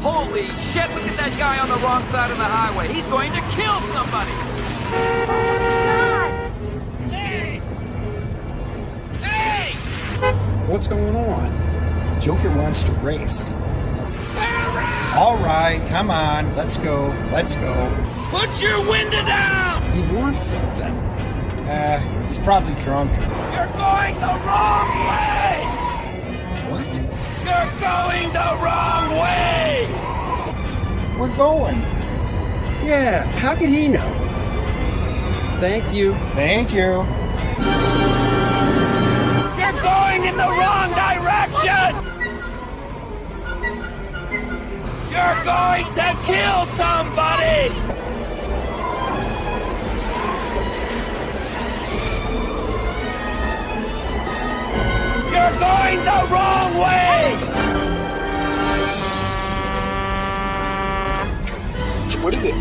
Holy shit, look at that guy on the wrong side of the highway. He's going to kill somebody. God! Hey! Hey! What's going on? Joker wants to race. All right, come on, let's go. Put your window down! He wants something. He's probably drunk. You're going the wrong way! What? You're going the wrong way! We're going. Yeah, how did he know? Thank you. You're going in the wrong direction! You're going to kill somebody! You're going the wrong way! What is it?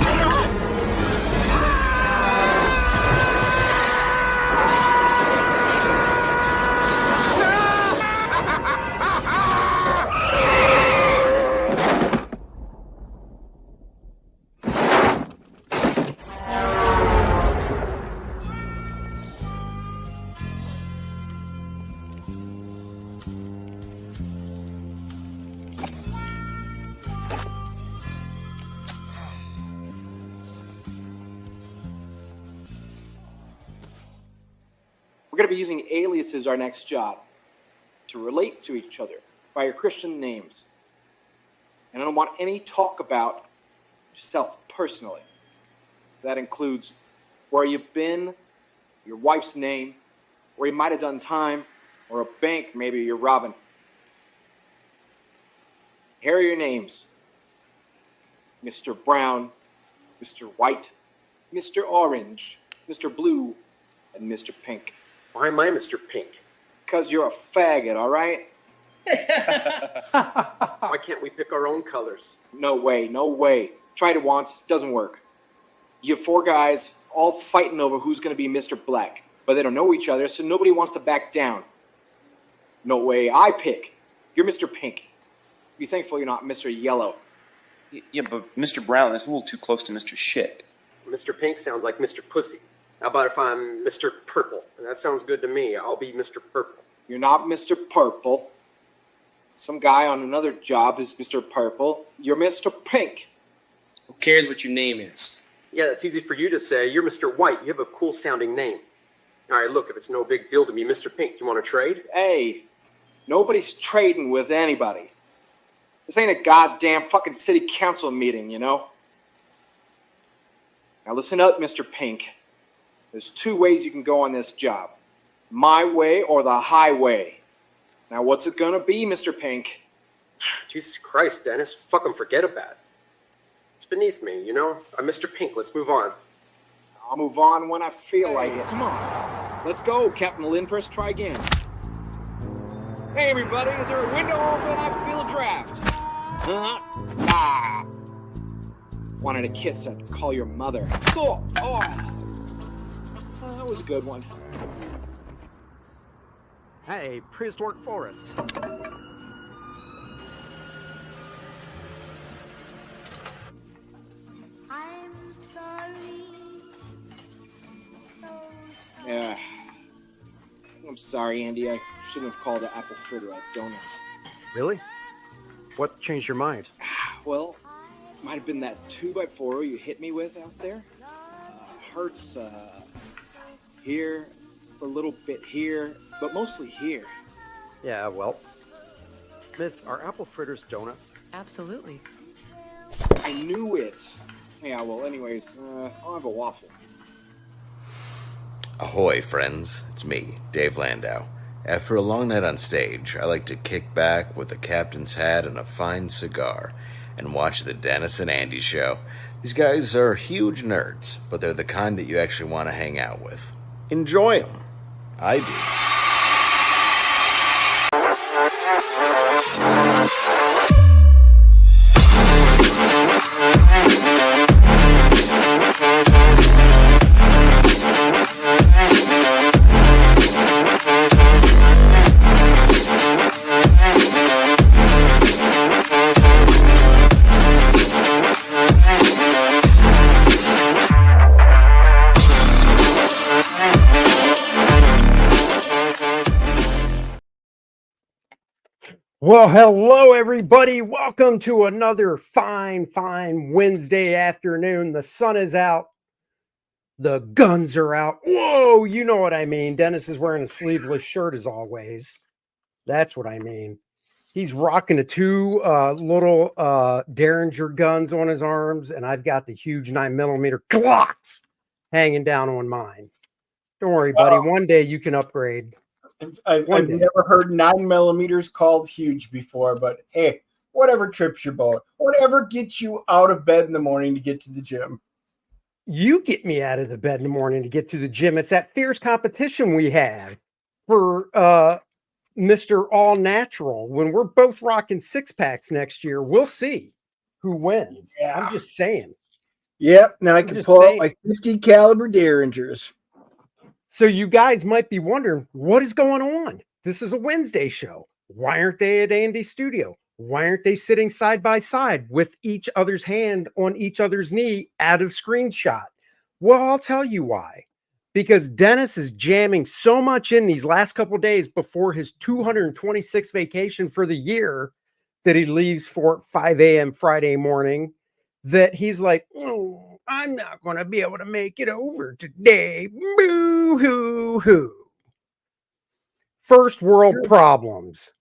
We're going to be using aliases our next job to relate to each other by your Christian names. And I don't want any talk about yourself personally. That includes where you've been, your wife's name, where you might have done time, or a bank maybe you're robbing. Here are your names. Mr. Brown, Mr. White, Mr. Orange, Mr. Blue, and Mr. Pink. Why am I Mr. Pink? Because you're a faggot, all right? Why can't we pick our own colors? No way. Tried it once, doesn't work. You have 4 guys all fighting over who's going to be Mr. Black, but they don't know each other, so nobody wants to back down. No way, I pick. You're Mr. Pink. Be thankful you're not Mr. Yellow. Yeah, but Mr. Brown is a little too close to Mr. Shit. Mr. Pink sounds like Mr. Pussy. How about if I'm Mr. Purple? That sounds good to me. I'll be Mr. Purple. You're not Mr. Purple. Some guy on another job is Mr. Purple. You're Mr. Pink. Who cares what your name is? Yeah, that's easy for you to say. You're Mr. White. You have a cool-sounding name. All right, look, if it's no big deal to me, Mr. Pink, you want to trade? Hey, nobody's trading with anybody. This ain't a goddamn fucking city council meeting, you know? Now listen up, Mr. Pink. There's 2 ways you can go on this job. My way or the highway. Now what's it gonna be, Mr. Pink? Jesus Christ, Dennis. Fucking forget about it. It's beneath me, you know? I'm Mr. Pink. Let's move on. I'll move on when I feel like it. Come on. Let's go, Captain Lindfors. Try again. Hey, everybody. Is there a window open? I feel a draft. Ah. Wanted a kiss and call your mother. Oh. That was a good one. Hey, prehistoric forest. I'm sorry. Yeah. I'm sorry, Andy. I shouldn't have called the apple fritter a donut. Really? What changed your mind? Well, might have been that 2x4 you hit me with out there. Hurts here, a little bit here, but mostly here. Yeah, well, Miss, are apple fritters donuts? Absolutely. I knew it. Yeah, well, anyways, I'll have a waffle. Ahoy, friends. It's me, Dave Landau. After a long night on stage, I like to kick back with a captain's hat and a fine cigar and watch the Dennis and Andy show. These guys are huge nerds, but they're the kind that you actually want to hang out with. Enjoy them. I do. Well, hello, everybody. Welcome to another fine Wednesday afternoon. The sun is out. The guns are out. Whoa, you know what I mean. Dennis is wearing a sleeveless shirt as always. That's what I mean. He's rocking the two little Derringer guns on his arms, and I've got the huge 9mm Glocks hanging down on mine. Don't worry, buddy. One day you can upgrade. I've never heard 9mm called huge before, but hey, whatever trips your boat, whatever gets you out of bed in the morning to get to the gym. You get me out of the bed in the morning to get to the gym. It's that fierce competition we have for Mr. All Natural. When we're both rocking 6-packs next year, we'll see who wins. Yeah. I'm just saying. Yep. Then I can pull out my 50 caliber Derringers. So you guys might be wondering, what is going on? This is a Wednesday show. Why aren't they at Andy's studio? Why aren't they sitting side by side with each other's hand on each other's knee out of screenshot? Well, I'll tell you why. Because Dennis is jamming so much in these last couple days before his 226th vacation for the year that he leaves for 5 a.m. Friday morning that he's like, oh, I'm not going to be able to make it over today. Boo hoo hoo. First world problems.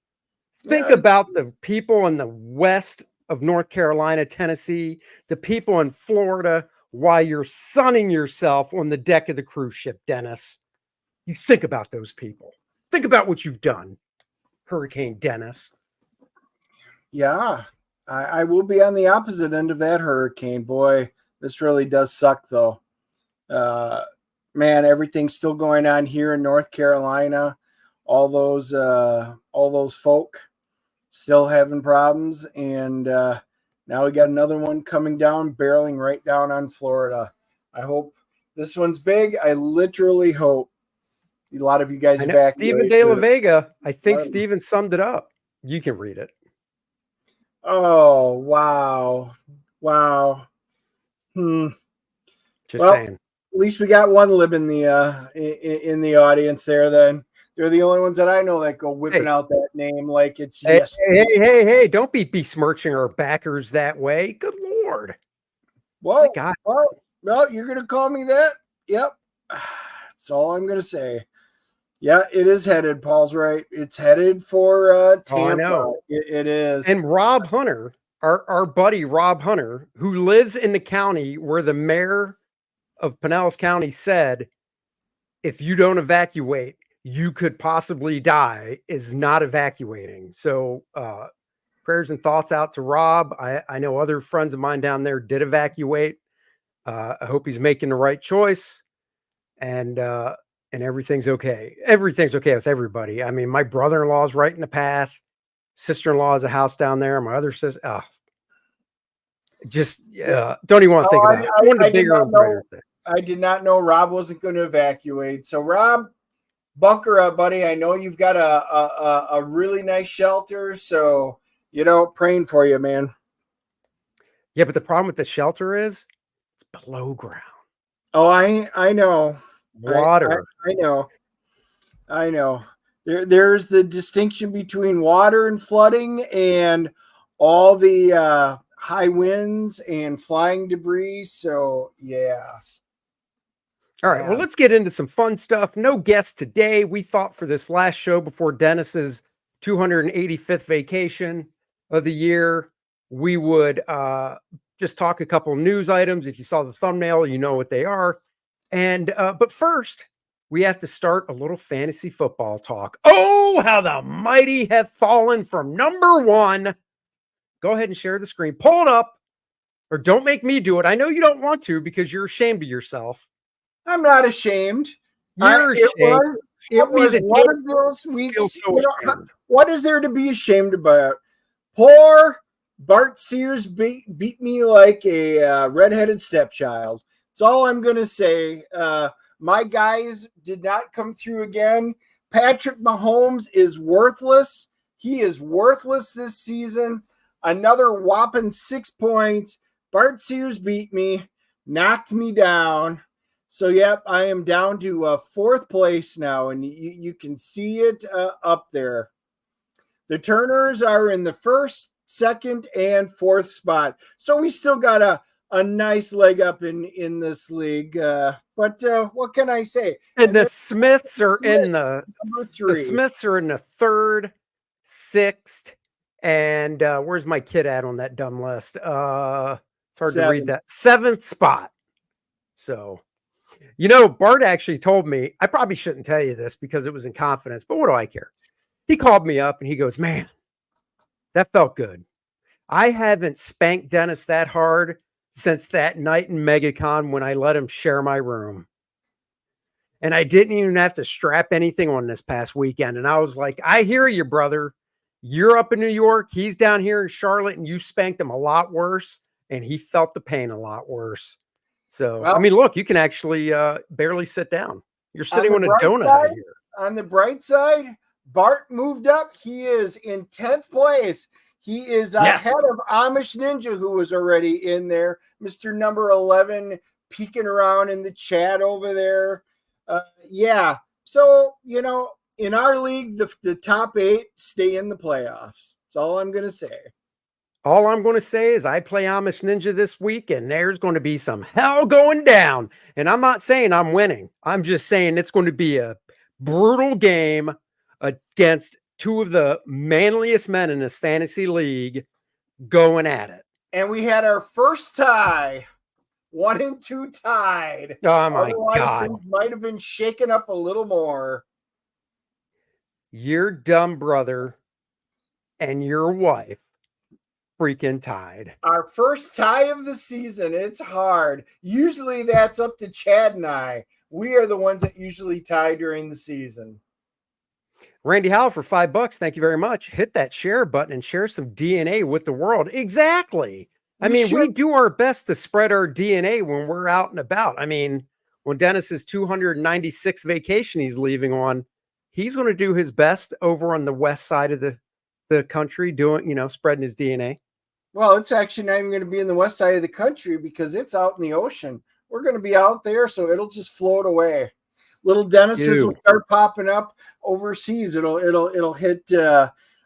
Think about the people in the west of North Carolina, Tennessee, the people in Florida, while you're sunning yourself on the deck of the cruise ship, Dennis. You think about those people. Think about what you've done, Hurricane Dennis. Yeah, I will be on the opposite end of that hurricane. Boy, this really does suck, though. Man, everything's still going on here in North Carolina. All those folk still having problems, and now we got another one coming down, barreling right down on Florida. I hope this one's big. I literally hope a lot of you guys evacuate. Stephen De La Vega, I think Stephen summed it up. You can read it. Oh, wow. Just saying. At least we got one lib in the audience there. Then they're the only ones that I know that go whipping out that name like it's Hey! Don't be besmirching our backers that way. Good Lord. Well, you're gonna call me that? Yep. That's all I'm gonna say. Yeah, it is headed. Paul's right. It's headed for Tampa. Oh, I know. It is. And Rob Hunter, our buddy Rob Hunter, who lives in the county where the mayor of Pinellas County said, if you don't evacuate, you could possibly die, is not evacuating. So prayers and thoughts out to Rob. I know other friends of mine down there did evacuate. I hope he's making the right choice. And everything's okay. Everything's okay with everybody. I mean, my brother-in-law is right in the path. Sister-in-law has a house down there. My other sister, don't even want to think about it. One of the bigger and brighter things. I did not know Rob wasn't going to evacuate. So, Rob, bunker up, buddy. I know you've got a really nice shelter. So, praying for you, man. Yeah, but the problem with the shelter is it's below ground. Oh, I know. Water. I know. There's the distinction between water and flooding and all the high winds and flying debris. So, yeah. All right. Well, let's get into some fun stuff. No guests today. We thought for this last show before Dennis's 285th vacation of the year, we would just talk a couple news items. If you saw the thumbnail, you know what they are. And but first, we have to start a little fantasy football talk. Oh, how the mighty have fallen from number one. Go ahead and share the screen. Pull it up, or don't make me do it. I know you don't want to because you're ashamed of yourself. I'm not ashamed. You're ashamed. It was one of those weeks. What is there to be ashamed about? Poor Bart Sears beat me like a redheaded stepchild. That's all I'm going to say. My guys did not come through again. Patrick Mahomes is worthless. He is worthless this season. Another whopping 6 points. Bart Sears beat me, knocked me down. So, yep, I am down to fourth place now, and you can see it up there. The Turners are in the first, second, and fourth spot. So we still got a nice leg up in this league. But what can I say? And the Smiths are in number the 3. Smiths are in the 3rd, 6th, and where's my kid at on that dumb list? It's hard to read that. 7th spot. So, Bart actually told me, I probably shouldn't tell you this because it was in confidence, but what do I care? He called me up and he goes, man, that felt good. I haven't spanked Dennis that hard since that night in MegaCon when I let him share my room. And I didn't even have to strap anything on this past weekend. And I was like, I hear you, brother. You're up in New York. He's down here in Charlotte, and you spanked him a lot worse. And he felt the pain a lot worse. So, well, I mean, look, you can actually barely sit down. You're sitting on a donut out here. On the bright side, Bart moved up. He is in 10th place. He is ahead of Amish Ninja, who was already in there. Mr. Number 11 peeking around in the chat over there. Yeah. So, in our league, the top 8 stay in the playoffs. That's all I'm going to say. All I'm going to say is I play Amish Ninja this week, and there's going to be some hell going down. And I'm not saying I'm winning. I'm just saying it's going to be a brutal game against 2 of the manliest men in this fantasy league going at it. And we had our first tie. 1 and 2 tied. Oh, my God. Things might have been shaken up a little more. Your dumb brother and your wife freaking tied. Our first tie of the season. It's hard. Usually that's up to Chad and I. We are the ones that usually tie during the season. Randy Howell for $5. Thank you very much. Hit that share button and share some DNA with the world. Exactly. I mean, we do our best to spread our DNA when we're out and about. I mean, when Dennis's 296th vacation he's leaving on, he's going to do his best over on the west side of the country doing, spreading his DNA. Well, it's actually not even going to be in the west side of the country because it's out in the ocean. We're going to be out there, so it'll just float away. Little Dennis's will start popping up overseas. It'll hit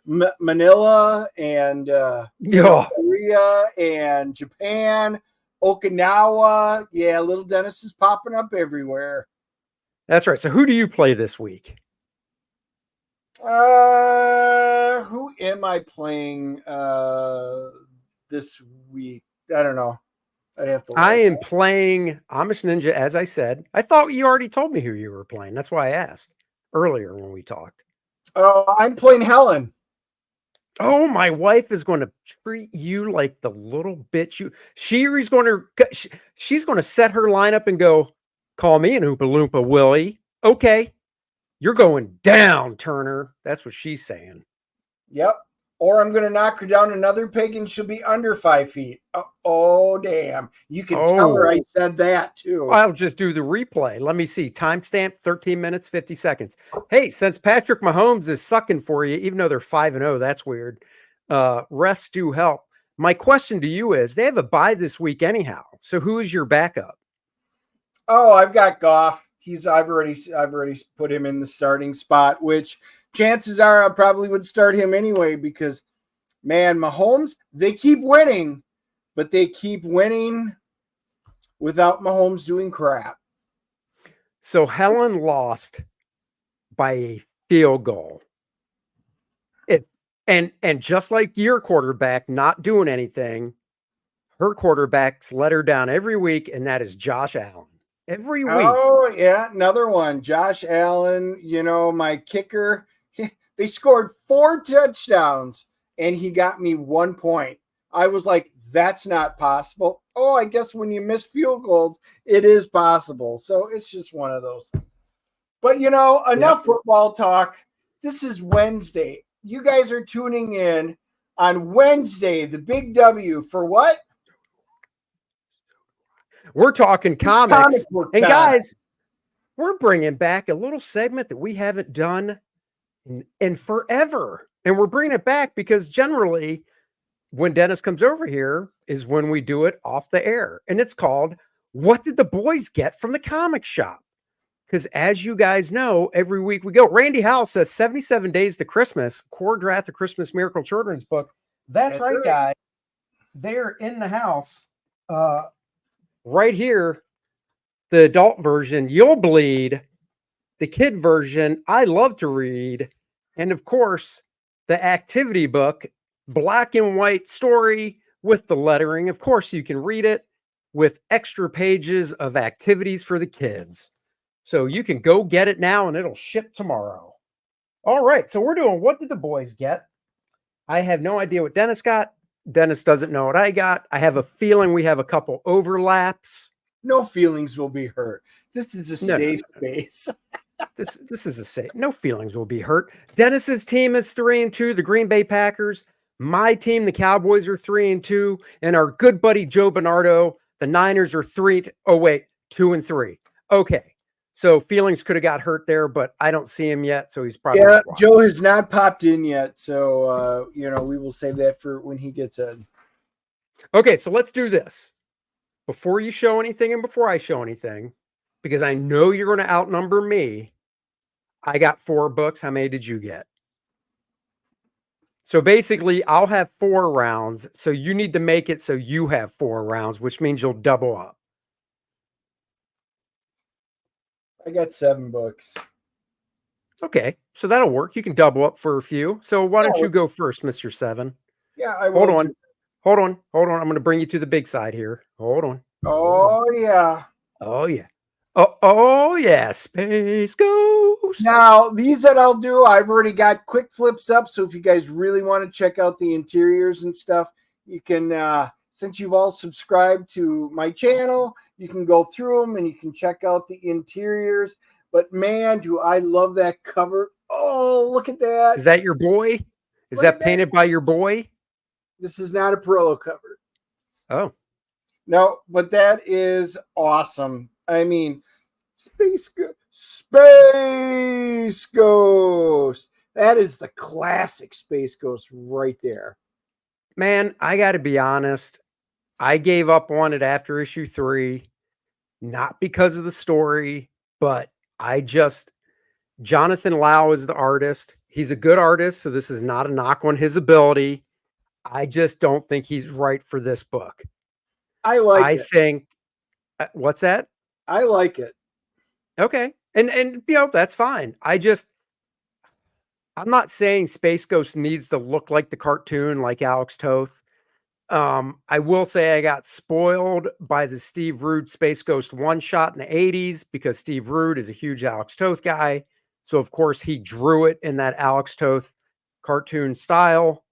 Manila and Korea and Japan, Okinawa. Yeah, little Dennis is popping up everywhere. That's right. So who do you play this week? Who am I playing this week? I don't know. I'd have to. I am playing Amish Ninja, as I said. I thought you already told me who you were playing. That's why I asked earlier when we talked. Oh, I'm playing Helen. Oh, my wife is going to treat you like the little bitch she's going to set her lineup and go, call me an Oompa Loompa, Willie. Okay. You're going down, Turner. That's what she's saying. Yep. Or I'm going to knock her down another peg and she'll be under 5 feet. Oh, damn. You can tell her I said that too. I'll just do the replay. Let me see. Timestamp 13 minutes, 50 seconds. Hey, since Patrick Mahomes is sucking for you, even though they're 5-0, that's weird. Refs do help. My question to you is, they have a bye this week anyhow. So who is your backup? Oh, I've got Goff. I've already put him in the starting spot, which chances are I probably would start him anyway because, man, Mahomes, they keep winning, but they keep winning without Mahomes doing crap. So Helen lost by a field goal. And just like your quarterback not doing anything, her quarterbacks let her down every week, and that is Josh Allen. Every week. Oh, yeah, another one. Josh Allen, my kicker. They scored 4 touchdowns, and he got me 1 point. I was like, that's not possible. Oh, I guess when you miss field goals, it is possible. So it's just one of those things. But, enough football talk. This is Wednesday. You guys are tuning in on Wednesday, the big W for what? We're talking comics. And guys, we're bringing back a little segment that we haven't done in forever. And we're bringing it back because generally when Dennis comes over here is when we do it off the air. And it's called, What Did the Boys Get from the Comic Shop? because as you guys know, every week we go. Randy Howell says 77 Days to Christmas, Kor-Drath, the Christmas Miracle Children's book. That's right, guys. They're in the house. Right here, the adult version, You'll Bleed, the kid version, I Love to Read, and of course, the activity book, black and white story with the lettering. Of course, you can read it with extra pages of activities for the kids. So you can go get it now and it'll ship tomorrow. All right, so we're doing What Did the Boys Get? I have no idea what Dennis got. Dennis doesn't know what I got. I have a feeling we have a couple overlaps. No feelings will be hurt. This is a safe space. This is a safe. No feelings will be hurt. Dennis's team is 3-2, the Green Bay Packers. My team, the Cowboys, are 3-2, and our good buddy Joe Bernardo, the Niners, are 2-3. Okay, so feelings could have got hurt there, but I don't see him yet, so he's probably Joe has not popped in yet, so we will save that for when he gets in. Okay, so let's do this before you show anything and before I show anything, because I know you're going to outnumber me. I got 4 books. How many did you get? So basically, I'll have 4 rounds. So you need to make it so you have 4 rounds, which means you'll double up. I got 7 books. Okay, so that'll work. You can double up for a few. So why don't you go first, Mr. 7? Yeah, I will. Hold on. I'm going to bring you to the big side here. Hold on. Oh, yeah. Oh, yeah. Oh, yeah. Space Ghost. Now, these that I'll do, I've already got quick flips up. So if you guys really want to check out the interiors and stuff, you can, since you've all subscribed to my channel, you can go through them and you can check out the interiors. But man, do I love that cover. Oh, look at that. Is that your boy? Is that painted by your boy? This is not a Perillo cover. Oh. No, but that is awesome. I mean, Space Ghost. That is the classic Space Ghost right there. Man, I got to be honest. I gave up on it after issue 3, not because of the story, but Jonathan Lau is the artist. He's a good artist, so this is not a knock on his ability. I just don't think he's right for this book. I think, what's that? I like it. Okay. And that's fine. I'm not saying Space Ghost needs to look like the cartoon, like Alex Toth. I will say I got spoiled by the Steve Rude Space Ghost one-shot in the 80s because Steve Rude is a huge Alex Toth guy. So, of course, he drew it in that Alex Toth cartoon style.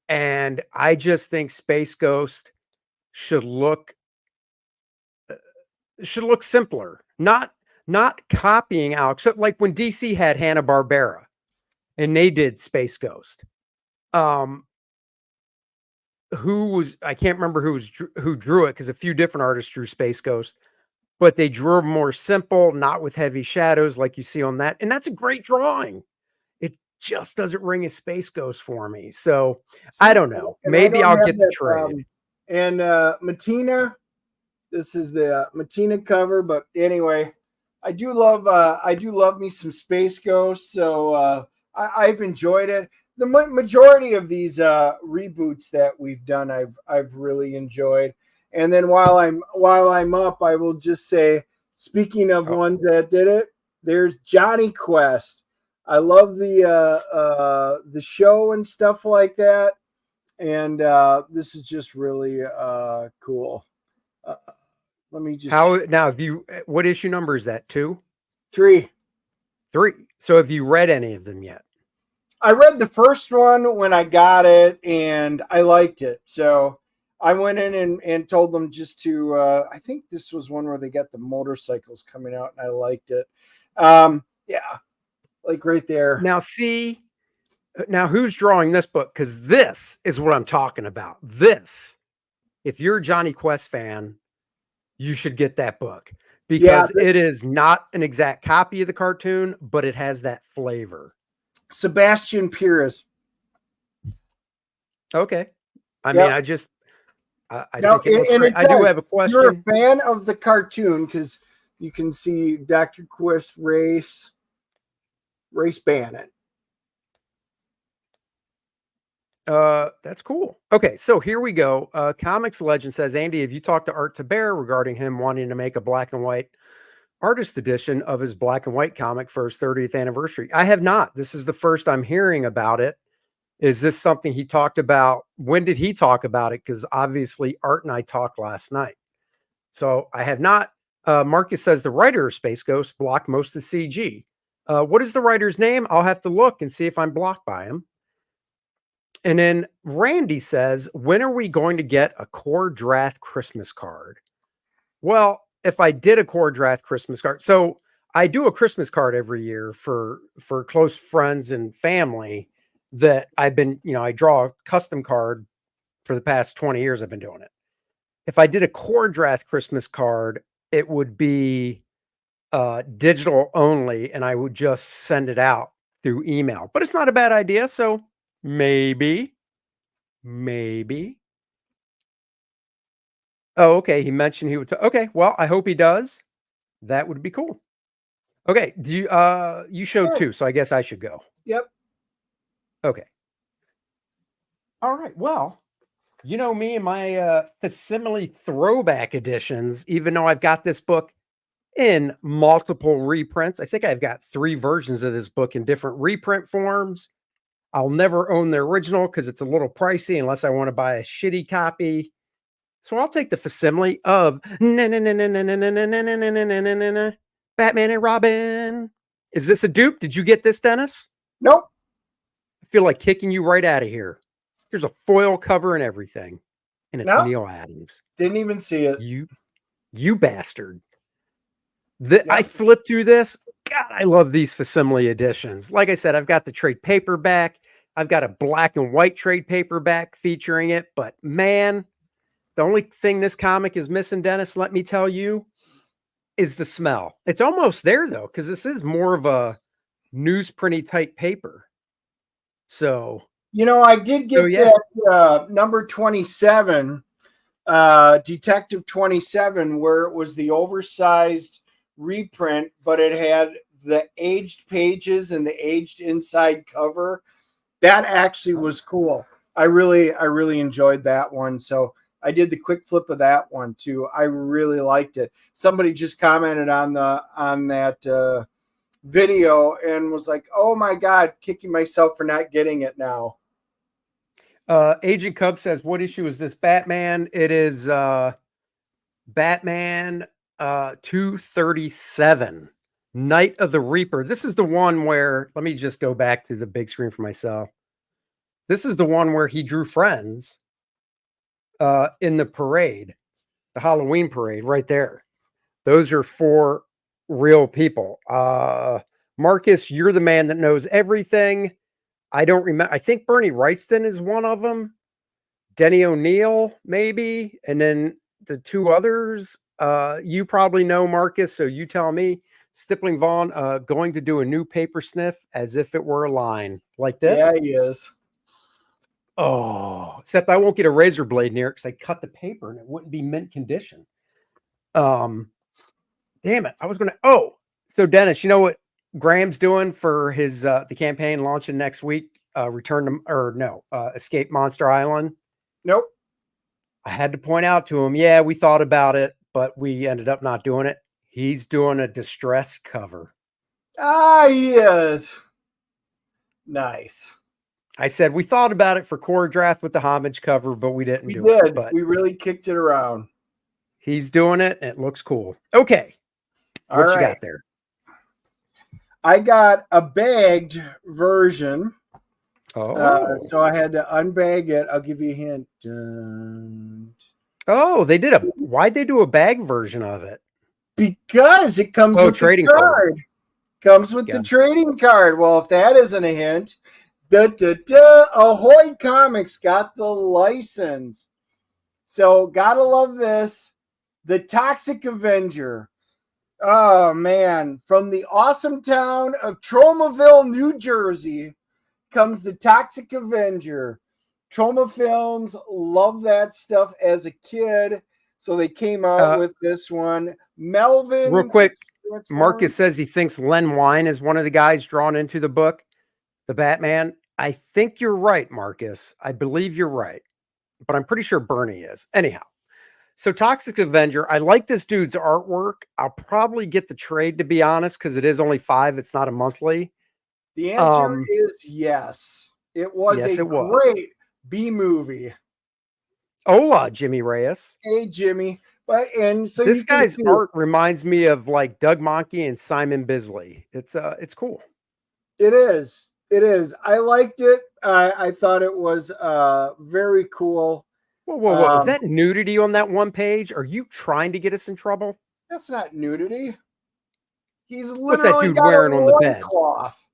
And I just think Space Ghost should look simpler, not copying Alex. Like when DC had Hanna-Barbera and they did Space Ghost. I can't remember who drew it because a few different artists drew Space Ghost, but they drew them more simple, not with heavy shadows like you see on that. And that's a great drawing. It just doesn't ring a Space Ghost for me. So I don't know. Maybe I'll get the trade. And Matina, this is the Matina cover, but anyway, I do love me some Space Ghost. So I've enjoyed it. The majority of these reboots that we've done, I've really enjoyed. And then while I'm up, I will just say, speaking of ones that did it, there's Johnny Quest. I love the show and stuff like that, and this is just really cool. Let me just what issue number is that? 2? 3. So have you read any of them yet? I read the first one when I got it, and I liked it. So I went in and told them just to, I think this was one where they got the motorcycles coming out, and I liked it. Yeah, like right there. Now who's drawing this book? Because this is what I'm talking about. This, if you're a Johnny Quest fan, you should get that book because it is not an exact copy of the cartoon, but it has that flavor. Sebastian Pires. Okay. I mean, I think it looks great. I do have a question. You're a fan of the cartoon because You can see Dr. Quist race Bannon. That's cool. Okay, so here we go. Comics Legend says, Andy, have you talked to Art Taber regarding him wanting to make a black and white artist edition of his black and white comic for his 30th anniversary? I have not. This is the first I'm hearing about it. Is this something he talked about? When did he talk about it? Because obviously Art and I talked last night. So I have not. Marcus says the writer of Space Ghost blocked most of the CG. What is the writer's name? I'll have to look and see if I'm blocked by him. And then Randy says, when are we going to get a Kor-Drath Christmas card? Well, if I did a Kor-Drath Christmas card, so I do a Christmas card every year for close friends and family that I've been, I draw a custom card for the past 20 years. I've been doing it. If I did a Kor-Drath Christmas card, it would be digital only, and I would just send it out through email. But it's not a bad idea, so maybe. Oh, okay. He mentioned he would. Okay. Well, I hope he does. That would be cool. Okay. Do you? You showed two, so I guess I should go. Yep. Okay. All right. Well, you know me and my facsimile throwback editions. Even though I've got this book in multiple reprints, I think I've got 3 versions of this book in different reprint forms. I'll never own the original because it's a little pricey unless I want to buy a shitty copy. So I'll take the facsimile of Batman and Robin. Is this a dupe? Did you get this, Dennis? Nope. I feel like kicking you right out of here. There's a foil cover and everything. And it's Neil Adams. Didn't even see it. You bastard. I flipped through this. God, I love these facsimile editions. Like I said, I've got the trade paperback. I've got a black and white trade paperback featuring it. But man, the only thing this comic is missing, Dennis, let me tell you, is the smell. It's almost there, though, because this is more of a newsprinty type paper. So, I did get that number 27, Detective 27, where it was the oversized reprint, but it had the aged pages and the aged inside cover. That actually was cool. I really enjoyed that one. So I did the quick flip of that one too. I really liked it. Somebody just commented on that video and was like, "Oh my God, kicking myself for not getting it now." Agent Cub says, "What issue is this Batman?" It is Batman 237, Night of the Reaper. This is the one where, let me just go back to the big screen for myself. This is the one where he drew friends in the parade, the Halloween parade right there. Those are 4 real people. Marcus, you're the man that knows everything. I don't remember. I think Bernie Wrightston is one of them. Denny O'Neil, maybe. And then the 2 others, you probably know, Marcus, so you tell me. Stippling Vaughn going to do a new paper sniff as if it were a line. Like this? Yeah, he is. Oh, except I won't get a razor blade near it because I cut the paper and it wouldn't be mint condition. Damn it. I was going to. Oh, so Dennis, you know what Graham's doing for his the campaign launching next week? Escape Monster Island. Nope. I had to point out to him, yeah, we thought about it, but we ended up not doing it. He's doing a distress cover. Ah, he is. Nice. I said we thought about it for Kor-Drath with the homage cover, but we didn't do it. But we really kicked it around. He's doing it, and it looks cool. Okay. What you got there? I got a bagged version. Oh. So I had to unbag it. I'll give you a hint. Dun. Oh, why'd they do a bag version of it? Because it comes with trading the card. Comes with the trading card. Well, if that isn't a hint, Ahoy Comics got the license. So gotta love this. The Toxic Avenger. Oh man, from the awesome town of Tromaville, New Jersey, comes the Toxic Avenger. Troma Films, love that stuff as a kid. So they came out with this one. Melvin. Real quick, Marcus says he thinks Len Wein is one of the guys drawn into the book, the Batman. I think you're right, Marcus. I believe you're right, but I'm pretty sure Bernie is. Anyhow, so Toxic Avenger, I like this dude's artwork. I'll probably get the trade, to be honest, because it is only $5. It's not a monthly. The answer is yes. It was great B movie. Hola, Jimmy Reyes. Hey, Jimmy. But and so this guy's art reminds me of like Doug Mahnke and Simon Bisley. It's cool. It is. It is. I liked it. I thought it was very cool. Whoa. Is that nudity on that one page? Are you trying to get us in trouble? That's not nudity. He's literally What's that dude wearing on the bed? Cloth.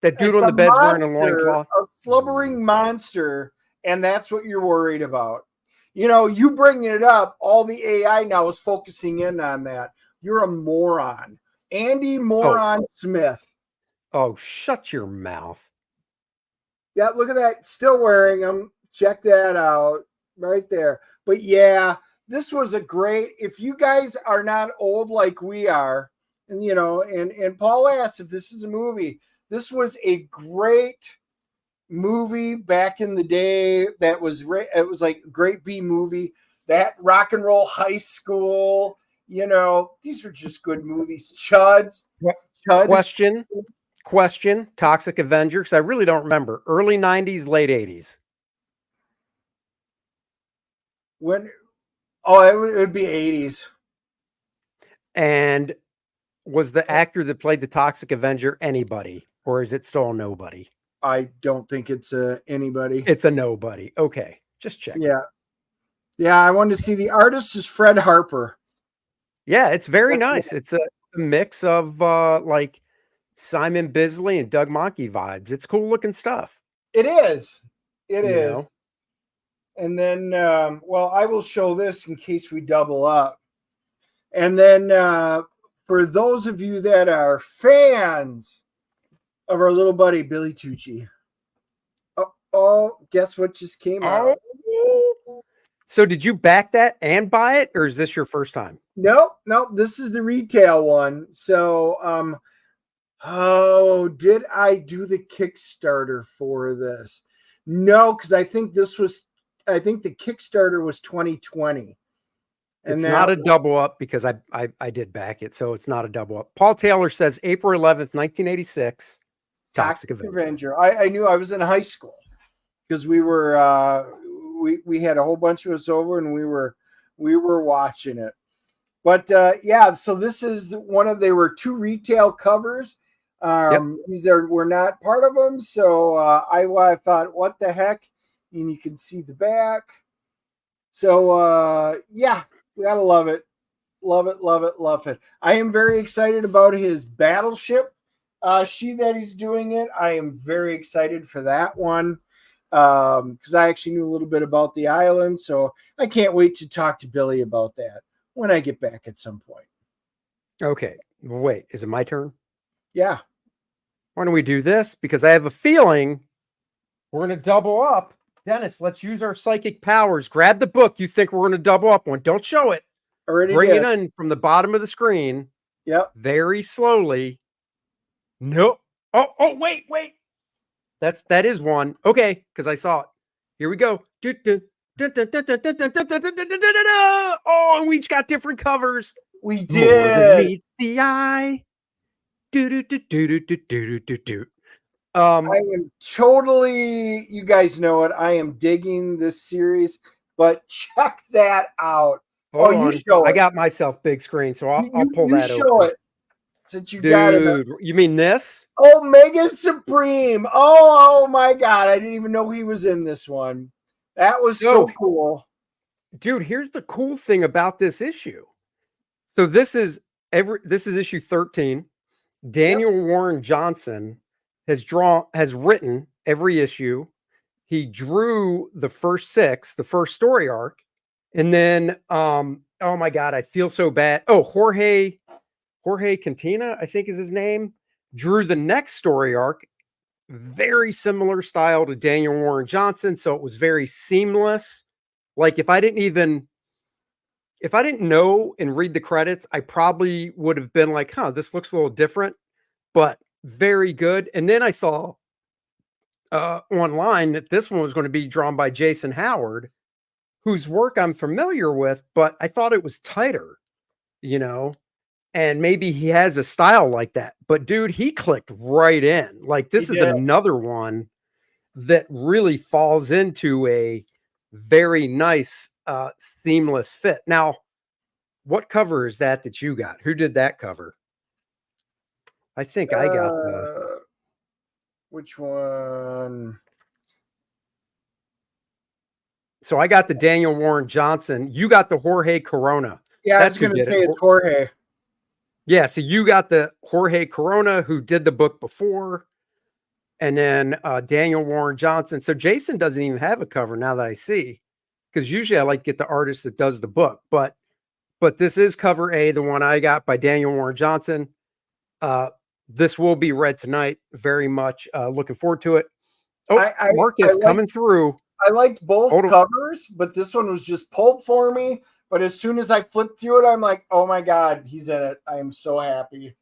That dude on the bed's wearing a loincloth? A slubbering monster, and that's what you're worried about. You know, you bringing it up, all the AI now is focusing in on that. You're a moron. Andy Moron Smith. Oh, shut your mouth. Yeah, look at that. Still wearing them. Check that out right there. But yeah, this was a great, if you guys are not old like we are, and you know, and Paul asked if this is a movie. This was a great movie back in the day. It was like a great B movie. That Rock and Roll High School, you know, these were just good movies. Chud. Question. Toxic Avenger, because I really don't remember. Early 90s, late 80s. When? Oh, it would be 80s. And was the actor that played the Toxic Avenger anybody, or is it still a nobody? I don't think it's anybody. It's a nobody. Okay, just check. Yeah. I wanted to see the artist is Fred Harper. Yeah, it's very nice. It's a mix of like Simon Bisley and Doug Mahnke vibes. It's cool looking stuff. It is. It is. Know? And then, well, I will show this in case we double up. And then for those of you that are fans of our little buddy, Billy Tucci. Oh, guess what just came out? So did you back that and buy it, or is this your first time? Nope. This is the retail one. So, did I do the Kickstarter for this? No, because I think the Kickstarter was 2020. It's not a double up because I did back it, so it's not a double up. Paul Taylor says April 11th, 1986. Toxic Avenger. I knew I was in high school because we were we had a whole bunch of us over and we were watching it. But yeah, so this is there were 2 retail covers. These were not part of them, so I thought, what the heck? And you can see the back. So yeah, you gotta love it. Love it. I am very excited about his Battleship that he's doing it. I am very excited for that one because I actually knew a little bit about the island, so I can't wait to talk to Billy about that when I get back at some point. Okay, wait, is it my turn? Yeah. Why don't we do this? Because I have a feeling we're going to double up. Dennis, let's use our psychic powers. Grab the book you think we're going to double up on. Don't show it. Bring it in from the bottom of the screen. Yep. Very slowly. Nope. Oh, wait. That is one. Okay, because I saw it. Here we go. Oh, and we each got different covers. We did. Meets the eye. I am totally, you guys know it. I am digging this series, but check that out. You show it. I got myself big screen, so I'll pull that over. Show it. Since you got it. You mean this? Omega Supreme. Oh my God. I didn't even know he was in this one. That was so cool. Dude, here's the cool thing about this issue. So this is issue 13. Daniel Warren Johnson has written every issue. He drew the first 6, the first story arc. And then, oh my God, I feel so bad. Oh, Jorge Cantina, I think is his name, drew the next story arc. Very similar style to Daniel Warren Johnson. So it was very seamless. Like if I didn't even if I didn't know and read the credits, I probably would have been like, huh, this looks a little different, but very good. And then I saw online that this one was going to be drawn by Jason Howard, whose work I'm familiar with, but I thought it was tighter, you know, and maybe he has a style like that. But dude, he clicked right in. Like, this is another one that really falls into a very nice, seamless fit. Now, what cover is that you got? Who did that cover? I think I got the... Which one? So I got the Daniel Warren Johnson. You got the Jorge Corona. Yeah, that's I was going to say it's Jorge. Yeah, so you got the Jorge Corona, who did the book before, and then Daniel Warren Johnson. So Jason doesn't even have a cover now that I see, because usually I like to get the artist that does the book. But this is cover A, the one I got by Daniel Warren Johnson. This will be read tonight. Very much looking forward to it. Oh, Marcus coming through. I liked both covers, but this one was just pulled for me. But as soon as I flipped through it, I'm like, oh my God, he's in it. I am so happy.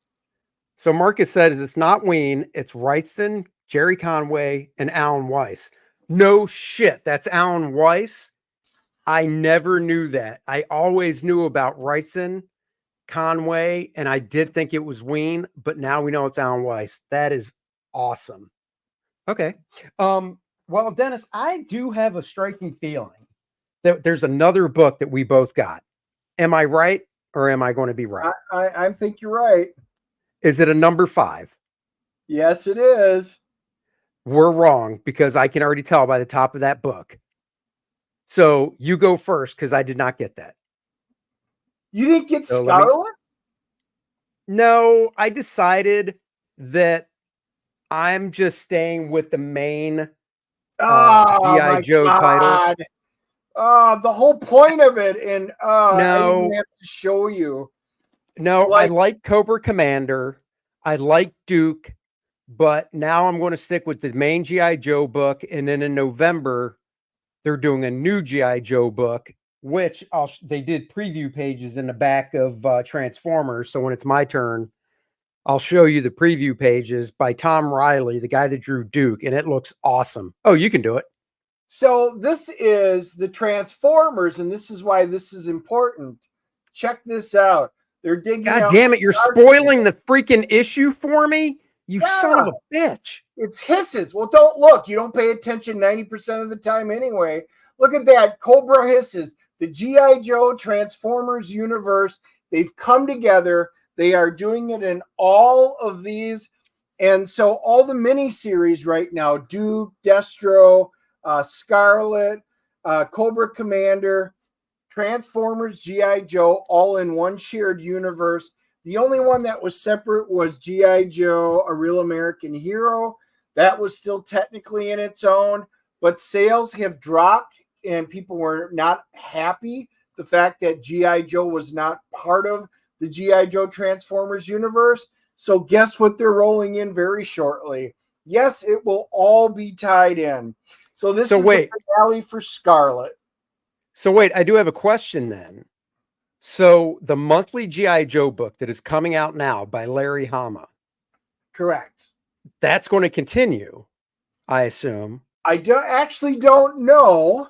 So Marcus says it's not Ween, it's Wrightson, Jerry Conway, and Alan Weiss. No shit, that's Alan Weiss. I never knew that. I always knew about Wrightson, Conway, and I did think it was Ween, but now we know it's Alan Weiss. That is awesome. Okay. Well, Dennis, I do have a striking feeling that there's another book that we both got. Am I right, or am I going to be right? I think you're right. Is it a number 5? Yes, it is. We're wrong, because I can already tell by the top of that book. So you go first, because I did not get that. You didn't get Scarlet? No, I decided that I'm just staying with the main G.I. Joe titles. The whole point of it, and no, I didn't have to show you. No, I like Cobra Commander. I like Duke, but now I'm going to stick with the main G.I. Joe book, and then in November, they're doing a new G.I. Joe book, which they did preview pages in the back of Transformers. So when it's my turn, I'll show you the preview pages by Tom Riley, the guy that drew Duke, and it looks awesome. Oh, you can do it. So this is the Transformers, and this is why this is important. Check this out. They're digging out. God damn it, you're spoiling the freaking issue for me? You son of a bitch. It's hisses. Well, don't look. You don't pay attention 90% of the time anyway. Look at that. Cobra hisses. The G.I. Joe Transformers universe. They've come together. They are doing it in all of these. And so all the miniseries right now, Duke, Destro, Scarlet, Cobra Commander, Transformers, G.I. Joe, all in one shared universe. The only one that was separate was G.I. Joe, A Real American Hero. That was still technically in its own, but sales have dropped and people were not happy. The fact that G.I. Joe was not part of the G.I. Joe Transformers universe. So guess what they're rolling in very shortly? Yes, it will all be tied in. So this is the finale for Scarlet. So wait, I do have a question then. So the monthly G.I. Joe book that is coming out now by Larry Hama. Correct. That's going to continue, I assume. I don't know.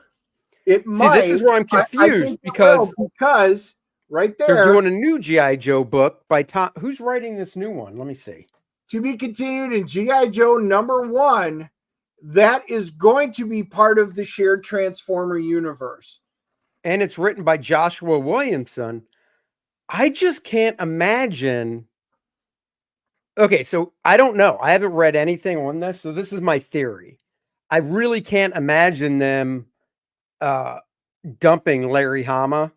It might. See, this is where I'm confused because right there they're doing a new G.I. Joe book by Tom. Who's writing this new one? Let me see. To be continued in G.I. Joe #1. That is going to be part of the shared Transformer universe. And it's written by Joshua Williamson. I just can't imagine. Okay, so I don't know. I haven't read anything on this, so this is my theory. I really can't imagine them dumping Larry Hama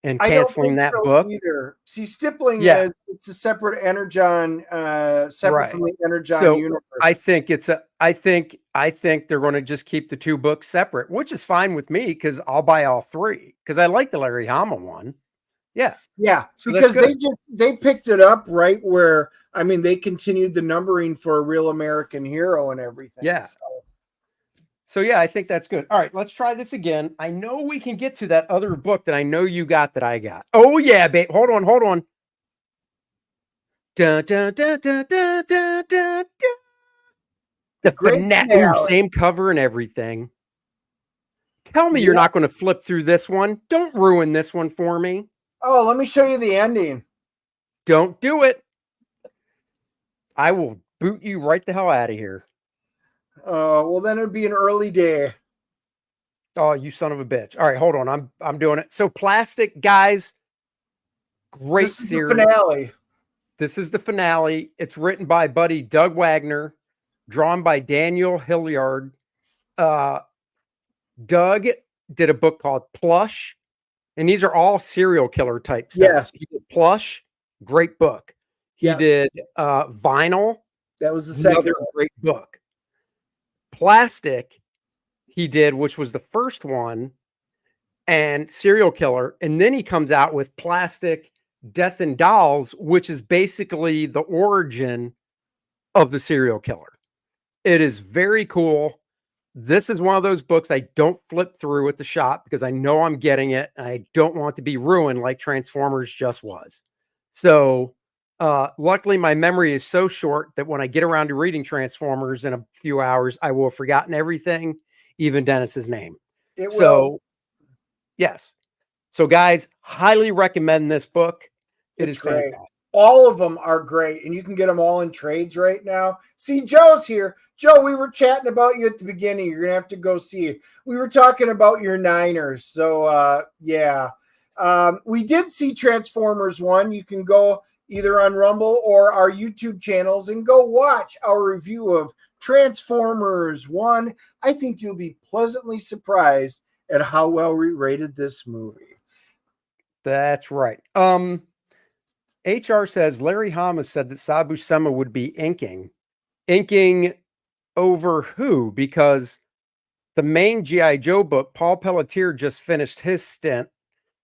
and canceling that book either. See, Stippling is it's a separate Energon, separate from the Energon universe. I think they're going to just keep the two books separate, which is fine with me because I'll buy all three because I like the Larry Hama one. Yeah, so because they picked it up right where they continued the numbering for A Real American Hero and everything. Yeah. So yeah, I think that's good. All right, let's try this again. I know we can get to that other book that I know you got that I got. Oh yeah, babe. Hold on, hold on. Dun, dun, dun, dun, dun, dun, dun, dun. The Great finale. Ooh, finale. same cover and everything. Tell me you're Yeah. not going to flip through this one. Don't ruin this one for me. Oh, let me show you the ending. Don't do it. I will boot you right the hell out of here. Well, then it'd be an early day. Oh, you son of a bitch. All right, hold on. I'm doing it. So Plastic, guys, great This is series. the finale. This is the finale. It's written by buddy Doug Wagner, drawn by Daniel Hilliard. Doug did a book called Plush, and these are all serial killer type stuff. Yes. He did Plush, great book. He did Vinyl. That was the second Another one. great book. Plastic, he did, which was the first one, and Serial Killer. And then he comes out with Plastic, Death and Dolls, which is basically the origin of the serial killer. It is very cool. This is one of those books I don't flip through at the shop because I know I'm getting it. And I don't want to be ruined like Transformers just was. So luckily my memory is so short that when I get around to reading Transformers in a few hours, I will have forgotten everything, even Dennis's name. Yes. So guys, highly recommend this book. It is great. fantastic. All of them are great, and you can get them all in trades right now. See, Joe's here. Joe, we were chatting about you at the beginning. You're going to have to go see it. We were talking about your Niners. So, yeah. We did see Transformers 1. You can go either on Rumble or our YouTube channels and go watch our review of Transformers 1. I think you'll be pleasantly surprised at how well we rated this movie. That's right. HR says Larry Hama said that Sabu Sema would be inking over who? Because the main G.I. Joe book, Paul Pelletier just finished his stint,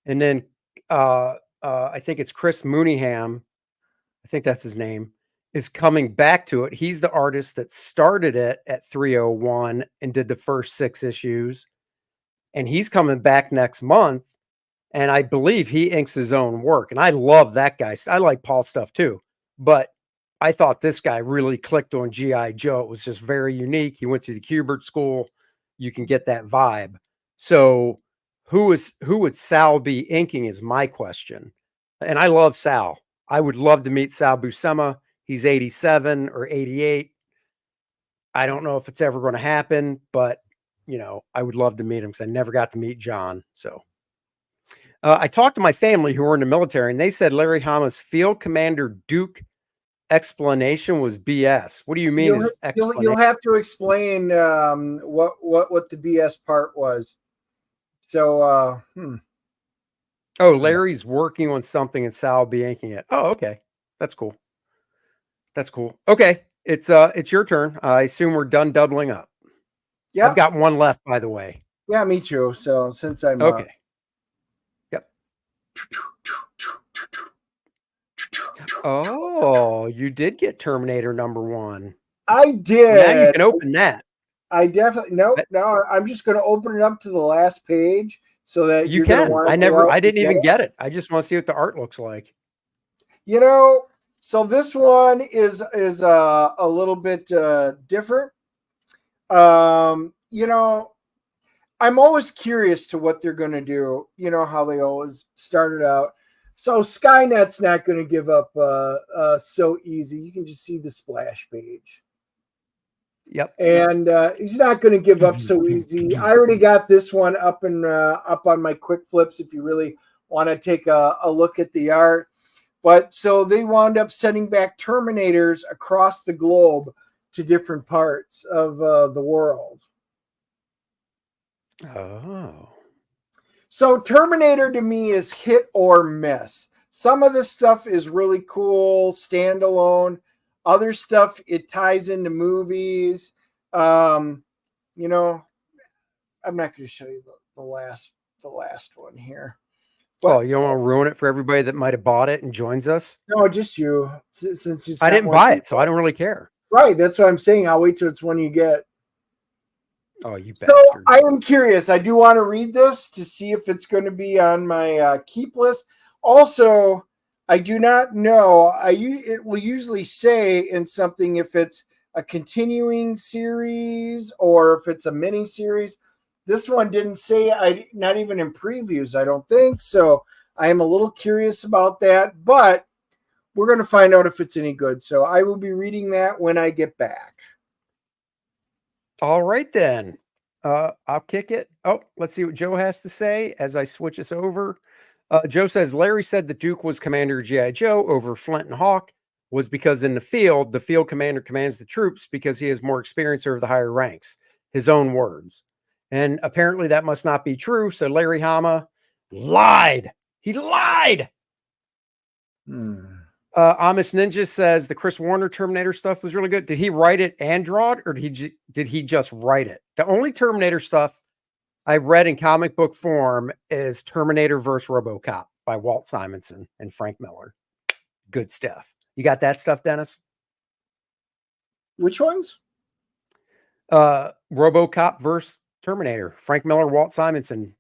and then I think it's Chris Mooneyham, I think that's his name, is coming back to it. He's the artist that started it at 301 and did the first 6 issues, and he's coming back next month. And I believe he inks his own work. And I love that guy. I like Paul's stuff too. But I thought this guy really clicked on G.I. Joe. It was just very unique. He went to the Kubert School. You can get that vibe. So who would Sal be inking is my question. And I love Sal. I would love to meet Sal Buscema. He's 87 or 88. I don't know if it's ever going to happen, but I would love to meet him because I never got to meet John. So I talked to my family who were in the military, and they said Larry Hama's Field Commander Duke explanation was BS. What do you mean? You'll have to explain what the BS part was. So, Oh, Larry's working on something, and Sal will be inking it. Oh, okay, that's cool. That's cool. Okay, it's your turn. I assume we're done doubling up. Yeah, I've got one left, by the way. Yeah, me too. So since I'm okay. Oh, you did get Terminator #1. I did. Now you can open that. I definitely no. I'm just going to open it up to the last page so that you can. I didn't even get it. I just want to see what the art looks like. So this one is a little bit different. I'm always curious to what they're going to do. You know how they always started out. So Skynet's not going to give up so easy. You can just see the splash page. Yep. And he's not going to give up so easy. I already got this one up on my quick flips if you really want to take a look at the art. But so they wound up sending back Terminators across the globe to different parts of the world. Oh. So Terminator to me is hit or miss. Some of this stuff is really cool, standalone. Other stuff, it ties into movies. I'm not going to show you the last one here. But, you don't want to ruin it for everybody that might have bought it and joins us? No, just you. Since you I didn't buy it, so I don't really care. Right, that's what I'm saying. I'll wait till it's one you get. Oh, you So bastard. I am curious. I do want to read this to see if it's going to be on my keep list. Also, I do not know. It will usually say in something if it's a continuing series or if it's a mini series. This one didn't say. Not even in previews. I don't think so. I am a little curious about that, but we're going to find out if it's any good. So I will be reading that when I get back. All right, then. I'll kick it. Oh, let's see what Joe has to say as I switch us over. Joe says Larry said the Duke was Commander G.I. Joe over Flint and Hawk was because in the field commander commands the troops because he has more experience over the higher ranks. His own words. And apparently that must not be true. So Larry Hama lied. He lied. Amish Ninja says the Chris Warner Terminator stuff was really good. Did he write it and draw it, or did he just write it? The only Terminator stuff I've read in comic book form is Terminator vs. RoboCop by Walt Simonson and Frank Miller. Good stuff. You got that stuff, Dennis? Which ones? RoboCop versus Terminator. Frank Miller, Walt Simonson.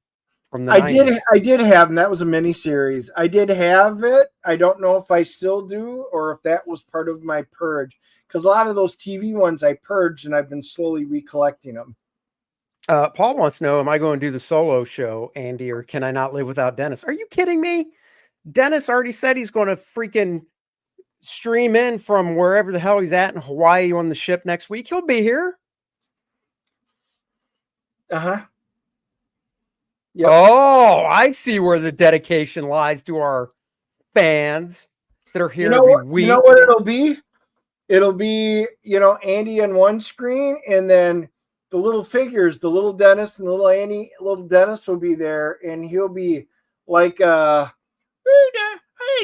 From the 90s. I did have them. That was a mini series. I did have it. I don't know if I still do or if that was part of my purge, because a lot of those TV ones I purged and I've been slowly recollecting them. Paul wants to know, am I going to do the solo show, Andy, or can I not live without Dennis? Are you kidding me? Dennis already said he's going to freaking stream in from wherever the hell he's at in Hawaii on the ship next week. He'll be here. Yep. Oh, I see where the dedication lies to our fans that are here every week. You know what it'll be? It'll be, Andy on one screen, and then the little figures, the little Dennis and the little Andy, little Dennis will be there, and he'll be like, hey,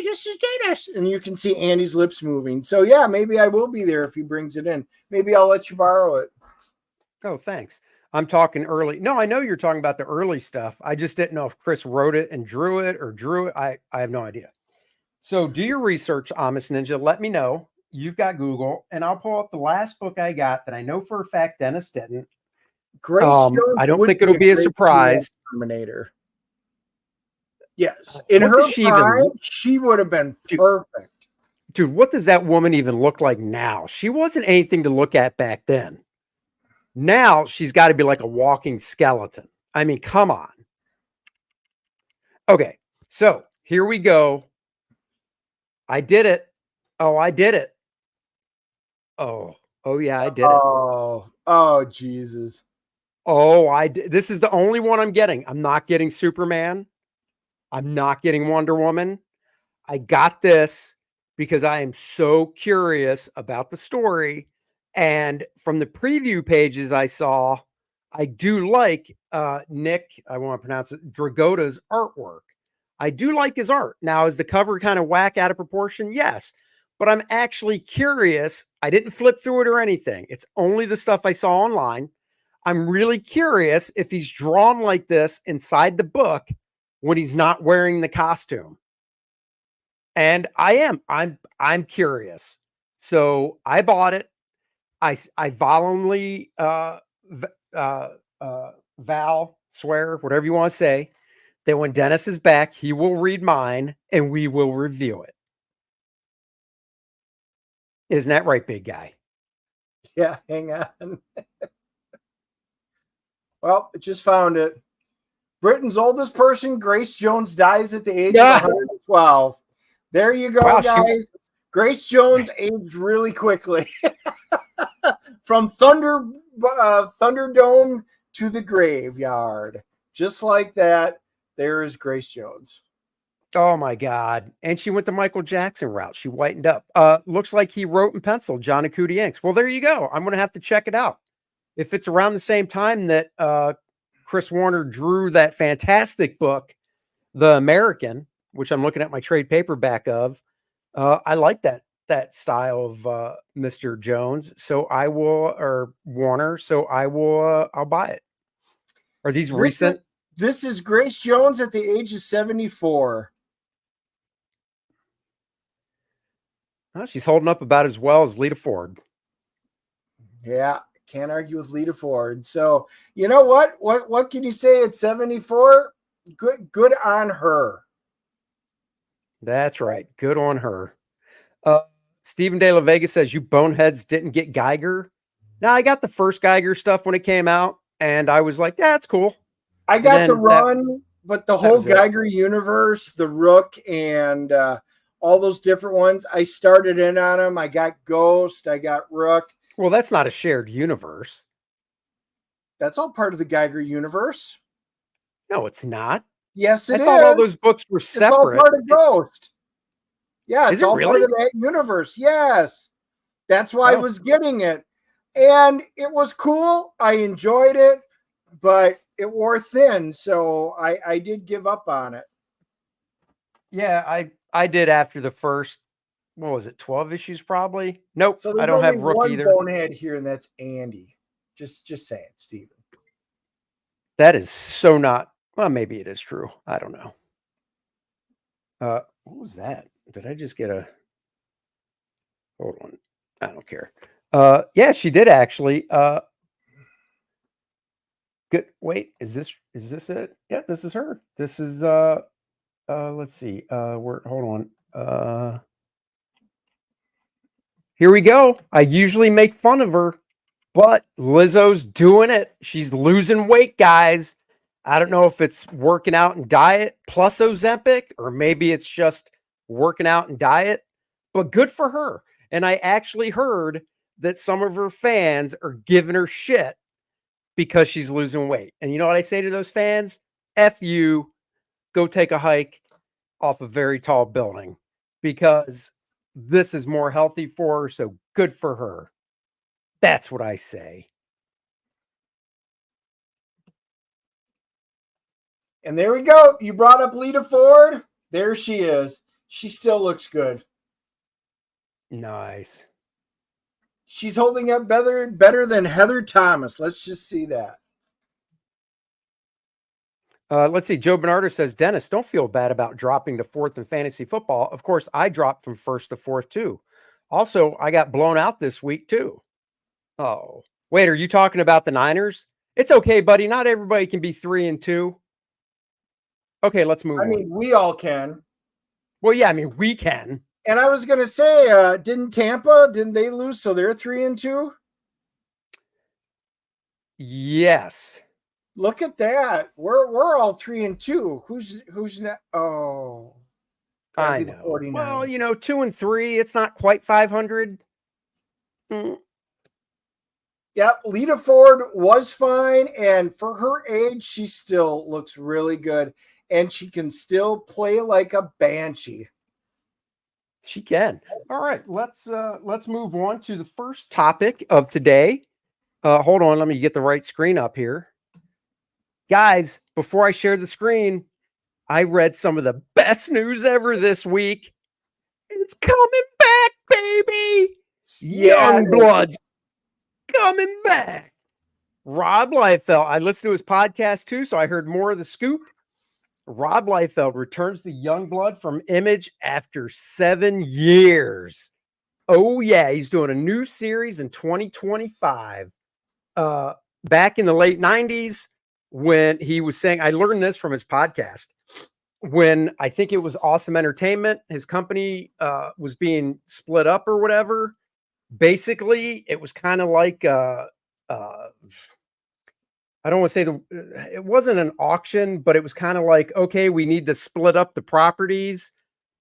this is Dennis. And you can see Andy's lips moving. So, yeah, maybe I will be there if he brings it in. Maybe I'll let you borrow it. Oh, thanks. I'm talking early. No, I know you're talking about the early stuff. I just didn't know if Chris wrote it and drew it or drew it. I have no idea. So do your research, Amish Ninja. Let me know. You've got Google, and I'll pull up the last book I got that I know for a fact Dennis didn't. Grace Jones I don't think it'll be a surprise. Terminator. Yes. In her prime, she would have been perfect. Dude, what does that woman even look like now? She wasn't anything to look at back then. Now she's got to be like a walking skeleton. I mean, come on. Okay, so here we go. I did it. Oh, I did it. Oh, yeah, I did it. Oh, Jesus. Oh, I did. This is the only one I'm getting. I'm not getting Superman. I'm not getting Wonder Woman. I got this because I am so curious about the story. And from the preview pages I saw, I do like Nick, I want to pronounce it, Dragota's artwork. I do like his art. Now, is the cover kind of whack out of proportion? Yes. But I'm actually curious. I didn't flip through it or anything. It's only the stuff I saw online. I'm really curious if he's drawn like this inside the book when he's not wearing the costume. And I am. I'm curious. So I bought it. I solemnly vow, swear, whatever you want to say, that when Dennis is back, he will read mine and we will review it. Isn't that right, big guy? Yeah, hang on. Well, I just found it. Britain's oldest person, Grace Jones, dies at the age of 112. There you go, guys. Grace Jones aged really quickly. From Thunderdome to the graveyard. Just like that, there is Grace Jones. Oh, my God. And she went the Michael Jackson route. She whitened up. Looks like he wrote and penciled John Acuti Inks. Well, there you go. I'm going to have to check it out. If it's around the same time that Chris Warner drew that fantastic book, The American, which I'm looking at my trade paperback of, I like that style of Mr. Jones. So I will, or Warner. So I will, I'll buy it. Are these recent? This is Grace Jones at the age of 74. Oh, she's holding up about as well as Lita Ford. Yeah. Can't argue with Lita Ford. So you know what? What can you say at 74? Good on her. That's right. Good on her. Stephen De La Vega says, you boneheads didn't get Geiger. Now, I got the first Geiger stuff when it came out, and I was like, yeah, it's cool. I got the run, but the whole Geiger universe, the Rook, and all those different ones, I started in on them. I got Ghost, I got Rook. Well, that's not a shared universe. That's all part of the Geiger universe. No, it's not. Yes, it is. I thought all those books were separate. It's all part of Ghost. Yeah, it's all really? part of that universe. Yes. That's why I was getting it. And it was cool. I enjoyed it, but it wore thin. So I did give up on it. Yeah, I did after the first, what was it, 12 issues probably? Nope, So I don't have Rook one either. bonehead here, and that's Andy. Just saying, Steven. That is so not, well, maybe it is true. I don't know. What was that? Did I just get a, hold on. I don't care. Yeah, she did actually. Good. Wait, is this it? Yeah, this is her. This is let's see. Hold on. Here we go. I usually make fun of her, but Lizzo's doing it. She's losing weight, guys. I don't know if it's working out and diet plus Ozempic, or maybe it's just working out and diet, but good for her. And I actually heard that some of her fans are giving her shit because she's losing weight. And you know what I say to those fans? F you, go take a hike off a very tall building, because this is more healthy for her. So good for her. That's what I say. And there we go. You brought up Lita Ford. There she is. She still looks good. Nice. She's holding up better than Heather Thomas. Let's just see that. Let's see. Joe Bernardo says, Dennis, don't feel bad about dropping to fourth in fantasy football. Of course, I dropped from first to fourth too. Also, I got blown out this week too. Oh, wait, are you talking about the Niners? It's okay, buddy. Not everybody can be 3-2. Okay, let's move on. I mean, we all can. Well, yeah, I mean, we can. And I was going to say, didn't they lose? So they're 3-2. Yes. Look at that. We're all 3-2. Who's not? Oh, I know. Well, 2 and 3. It's not quite 500. Yep, Lita Ford was fine, and for her age, she still looks really good, and she can still play like a banshee. She can. All right, let's move on to the first topic of today. Hold on, let me get the right screen up here. Guys, before I share the screen, I read some of the best news ever this week. It's coming back, baby. Youngblood's coming back. Rob Liefeld. I listened to his podcast too, so I heard more of the scoop. Rob Liefeld returns to Youngblood from Image after 7 years. Oh, yeah. He's doing a new series in 2025. Back in the late 90s, when he was saying, I learned this from his podcast, when I think it was Awesome Entertainment, his company was being split up or whatever. Basically, it was kind of like I don't want to say it wasn't an auction, but it was kind of like, okay, we need to split up the properties.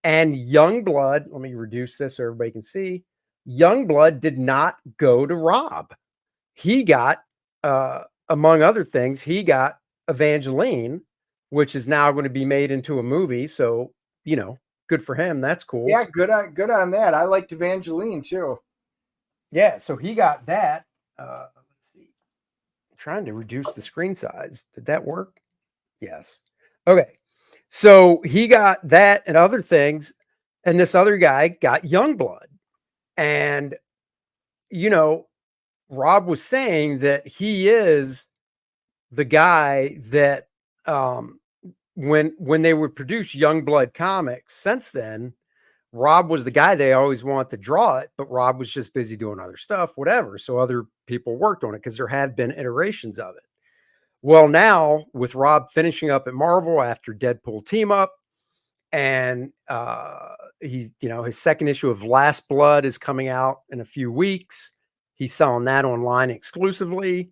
And Youngblood, let me reduce this so everybody can see. Youngblood did not go to Rob. He got, among other things, he got Evangeline, which is now going to be made into a movie. So, good for him. That's cool. Yeah, good on that. I liked Evangeline too. Yeah, so he got that. Let's see. I'm trying to reduce the screen size. Did that work? Yes. Okay. So he got that and other things. And this other guy got Youngblood. And, Rob was saying that he is the guy that when they would produce Youngblood comics since then, Rob was the guy they always want to draw it, but Rob was just busy doing other stuff, whatever. So other people worked on it because there have been iterations of it. Well, now with Rob finishing up at Marvel after Deadpool team up, and his second issue of Last Blood is coming out in a few weeks. He's selling that online exclusively.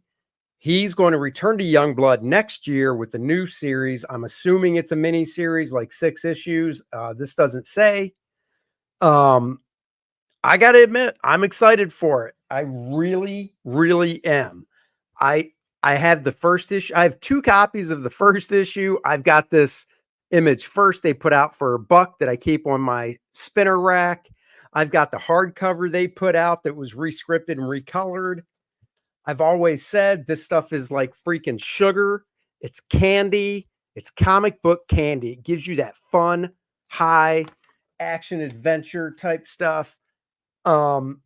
He's going to return to Youngblood next year with a new series. I'm assuming it's a mini series, like 6 issues. This doesn't say. I got to admit, I'm excited for it. I really, really am. I have the first issue. I have 2 copies of the first issue. I've got this Image First they put out for $1 that I keep on my spinner rack. I've got the hardcover they put out that was rescripted and recolored. I've always said this stuff is like freaking sugar. It's candy. It's comic book candy. It gives you that fun, high action adventure type stuff. And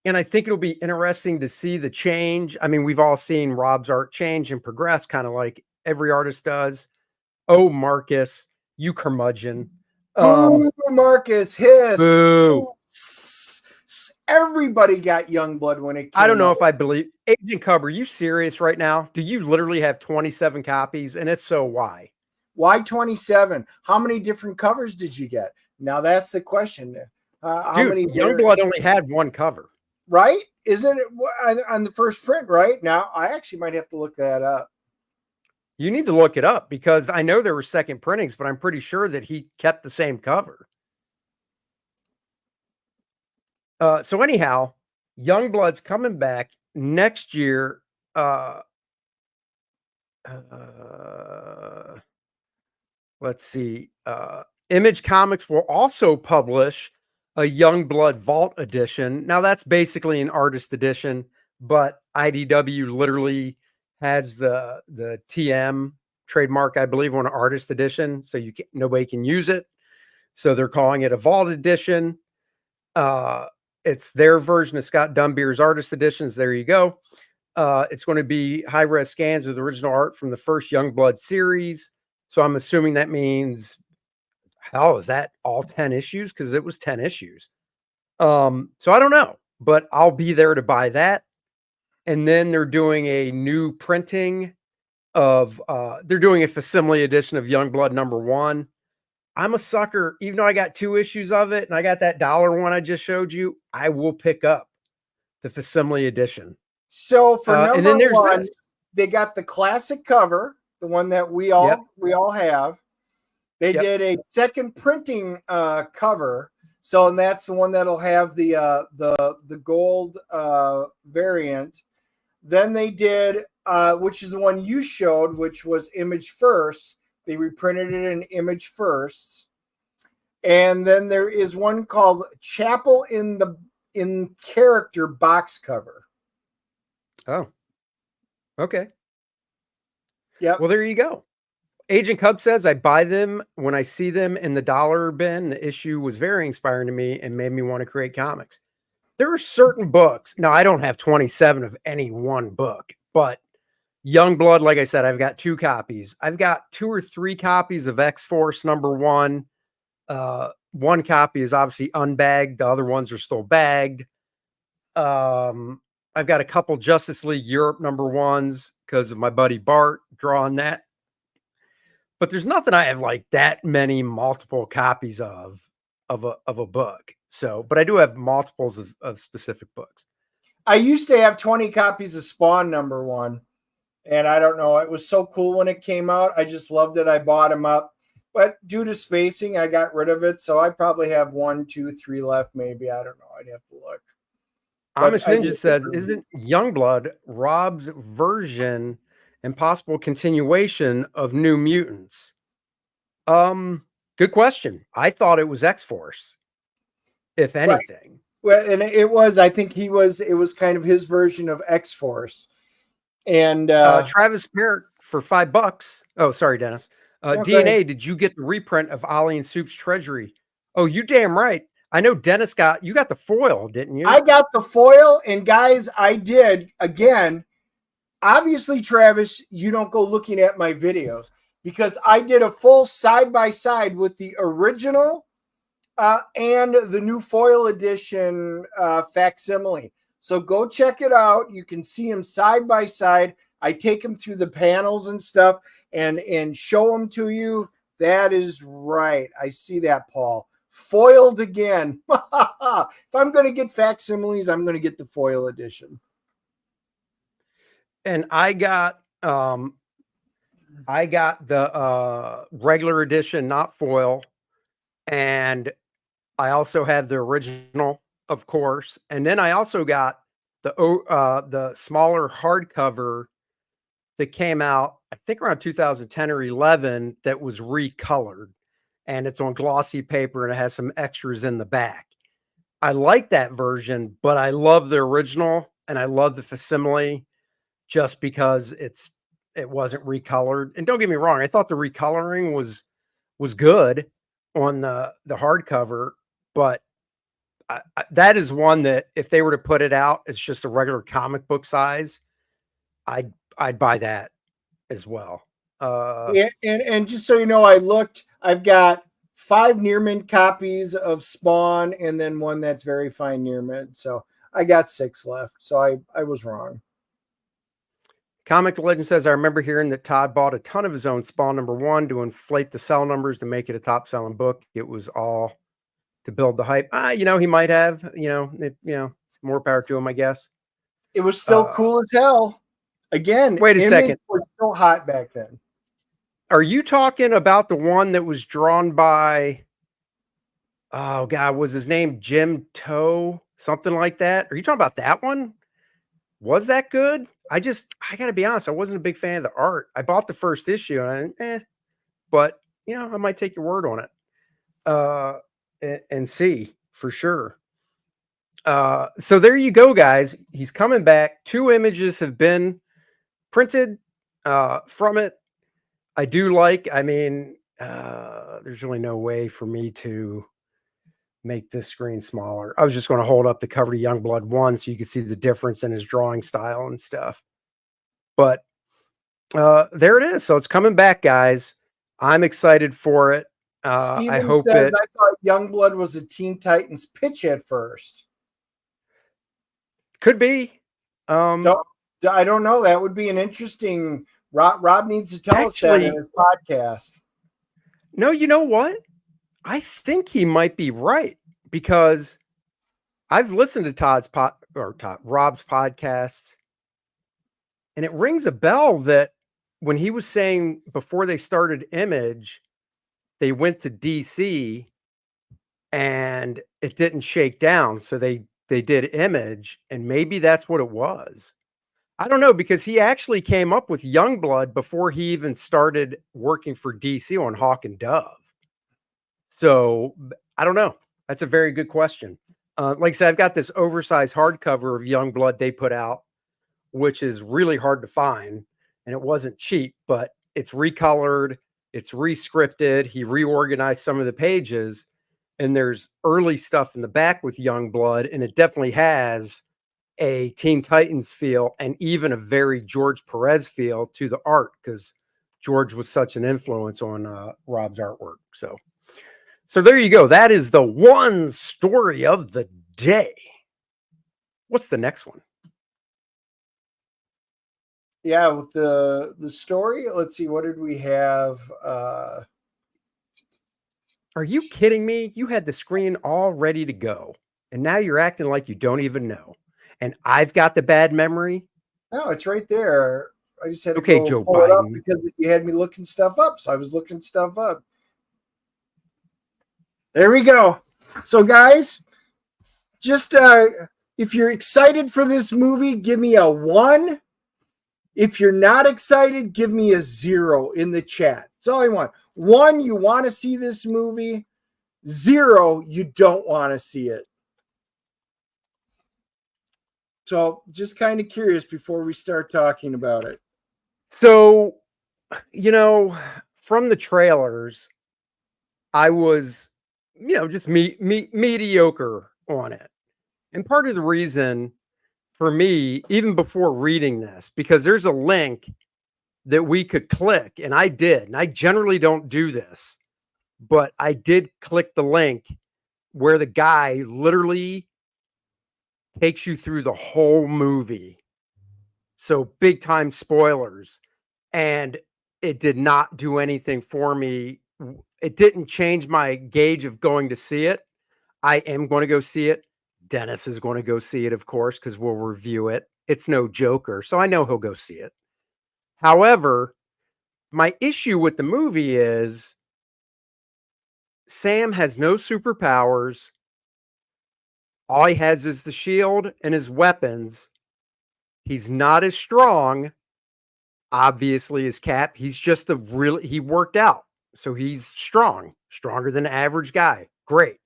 I think it'll be interesting to see the change. I mean, we've all seen Rob's art change and progress, kind of like every artist does. Oh, Marcus, you curmudgeon. Marcus, hiss. Boo. Everybody got Youngblood when it came I don't know out. if I believe. Agent Cub, are you serious right now? Do you literally have 27 copies? And if so, why? Why 27? How many different covers did you get? Now that's the question. How Dude, many? Youngblood only had 1 cover. Right? Isn't it on the first print, right? Now, I actually might have to look that up. You need to look it up because I know there were second printings, but I'm pretty sure that he kept the same cover. So anyhow, Youngblood's coming back next year. Let's see. Image Comics will also publish a Youngblood Vault edition. Now that's basically an artist edition, but IDW literally has the TM trademark, I believe, on an artist edition, so nobody can use it. So they're calling it a Vault edition. It's their version of Scott Dunbier's artist editions. There you go. It's going to be high-res scans of the original art from the first Youngblood series. So I'm assuming that means, hell, is that all 10 issues? Because it was 10 issues. So I don't know, but I'll be there to buy that. And then they're doing a new printing of, they're doing a facsimile edition of Youngblood #1. I'm a sucker, even though I got 2 issues of it and I got that $1 one I just showed you, I will pick up the facsimile edition. So for and then there's #1, this. they got the classic cover, the one that we all have. They did a second printing cover. So, and that's the one that'll have the gold variant. Then they did, which is the one you showed, which was Image First. They reprinted it in Image First. And then there is one called Chapel in Character box cover. Oh, okay. Yeah. Well, there you go. Agent Cub says, I buy them when I see them in the dollar bin. The issue was very inspiring to me and made me want to create comics. There are certain books. Now, I don't have 27 of any one book, but Youngblood, like I said, I've got 2 copies. I've got 2 or 3 copies of X-Force #1. 1 copy is obviously unbagged. The other ones are still bagged. I've got a couple Justice League Europe #1s because of my buddy Bart drawing that. But there's nothing I have like that many multiple copies of a book. So, but I do have multiples of specific books. I used to have 20 copies of Spawn #1. And I don't know, it was so cool when it came out. I just loved it. I bought them up. But due to spacing, I got rid of it. So I probably have 1, 2, 3 left, maybe. I don't know. I'd have to look. Amish Ninja says, isn't Youngblood Rob's version and possible continuation of New Mutants? Good question. I thought it was X-Force, if anything. Right. Well, and it was, I think it was kind of his version of X-Force. And Travis Parrott for $5. Oh, sorry, Dennis. DNA, did you get the reprint of Ollie and Soup's Treasury? Oh, you damn right. I know Dennis you got the foil, didn't you? I got the foil, and guys, I did. Again, obviously, Travis, you don't go looking at my videos because I did a full side-by-side with the original and the new foil edition facsimile. So go check it out. You can see them side by side. I take them through the panels and stuff and show them to you. That is right. I see that, Paul. Foiled again. If I'm going to get facsimiles, I'm going to get the foil edition. And I got the regular edition, not foil, and I also have the original, of course, and then I also got the smaller hardcover that came out, I think around 2010 or 11, that was recolored, and it's on glossy paper and it has some extras in the back. I like that version, but I love the original and I love the facsimile just because it wasn't recolored. And don't get me wrong, I thought the recoloring was good on the hardcover, but that is one that if they were to put it out as just a regular comic book size, I'd buy that as well. And just so you know, I've got 5 near mint copies of Spawn and then one that's very fine near mint. So I got 6 left. So I was wrong. Comic Legend says, I remember hearing that Todd bought a ton of his own Spawn #1 to inflate the sell numbers to make it a top selling book. It was all to build the hype. He might have, more power to him, I guess. It was still cool as hell. Again, wait a second. Was so hot back then. Are you talking about the one that was drawn by, oh God, was his name Jim Toe? Something like that? Are you talking about that one? Was that good? I got to be honest, I wasn't a big fan of the art. I bought the first issue and but I might take your word on it and see for sure. So there you go, guys. He's coming back. 2 images have been printed from it. I do like, there's really no way for me to make this screen smaller. I was just going to hold up the cover to Youngblood 1 so you can see the difference in his drawing style and stuff. But there it is. So it's coming back, guys. I'm excited for it. I hope says, I thought Youngblood was a Teen Titans pitch at first. Could be. I don't know. That would be an interesting. Rob needs to tell us that in his podcast. No, you know what? I think he might be right because I've listened to Rob's podcasts, and it rings a bell that when he was saying before they started Image, they went to DC and it didn't shake down, so they did Image, and maybe that's what it was. I don't know, because he actually came up with Youngblood before he even started working for DC on Hawk and Dove. So I don't know. That's a very good question. Like I said, I've got this oversized hardcover of Youngblood they put out, which is really hard to find, and it wasn't cheap, but it's recolored, it's rescripted. He reorganized some of the pages, and there's early stuff in the back with Youngblood, and it definitely has a Teen Titans feel and even a very George Perez feel to the art because George was such an influence on Rob's artwork. So there you go. That is the one story of the day. What's the next one? Yeah, with the story. Let's see. What did we have? Are you kidding me? You had the screen all ready to go, and now you're acting like you don't even know. And I've got the bad memory. No, it's right there. I just had to go Joe pull it up because you had me looking stuff up. So I was looking stuff up. There we go. So guys, just if you're excited for this movie, give me a 1. If you're not excited, give me a 0 in the chat. That's all I want. 1, you want to see this movie. 0, you don't want to see it. So just kind of curious before we start talking about it. So, from the trailers, I was, just mediocre on it. And part of the reason for me, even before reading this, because there's a link that we could click, and I did. And I generally don't do this, but I did click the link where the guy literally takes you through the whole movie. So big time spoilers. And it did not do anything for me. It didn't change my gauge of going to see it. I am going to go see it. Dennis is going to go see it, of course, because we'll review it. It's no Joker, so I know he'll go see it. However, my issue with the movie is Sam has no superpowers. All he has is the shield and his weapons. He's not as strong, obviously, as Cap. He's just he worked out. So he's stronger than the average guy. Great.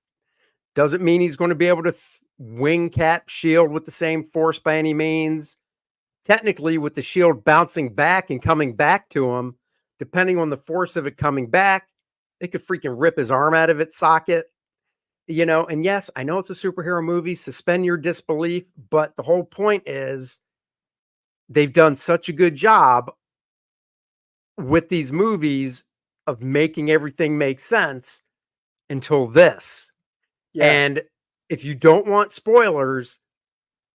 Doesn't mean he's going to be able to wing Cap's shield with the same force by any means. Technically, with the shield bouncing back and coming back to him, depending on the force of it coming back, it could freaking rip his arm out of its socket. You know, and yes, I know it's a superhero movie. Suspend your disbelief. But the whole point is they've done such a good job with these movies of making everything make sense until this. Yes. And if you don't want spoilers,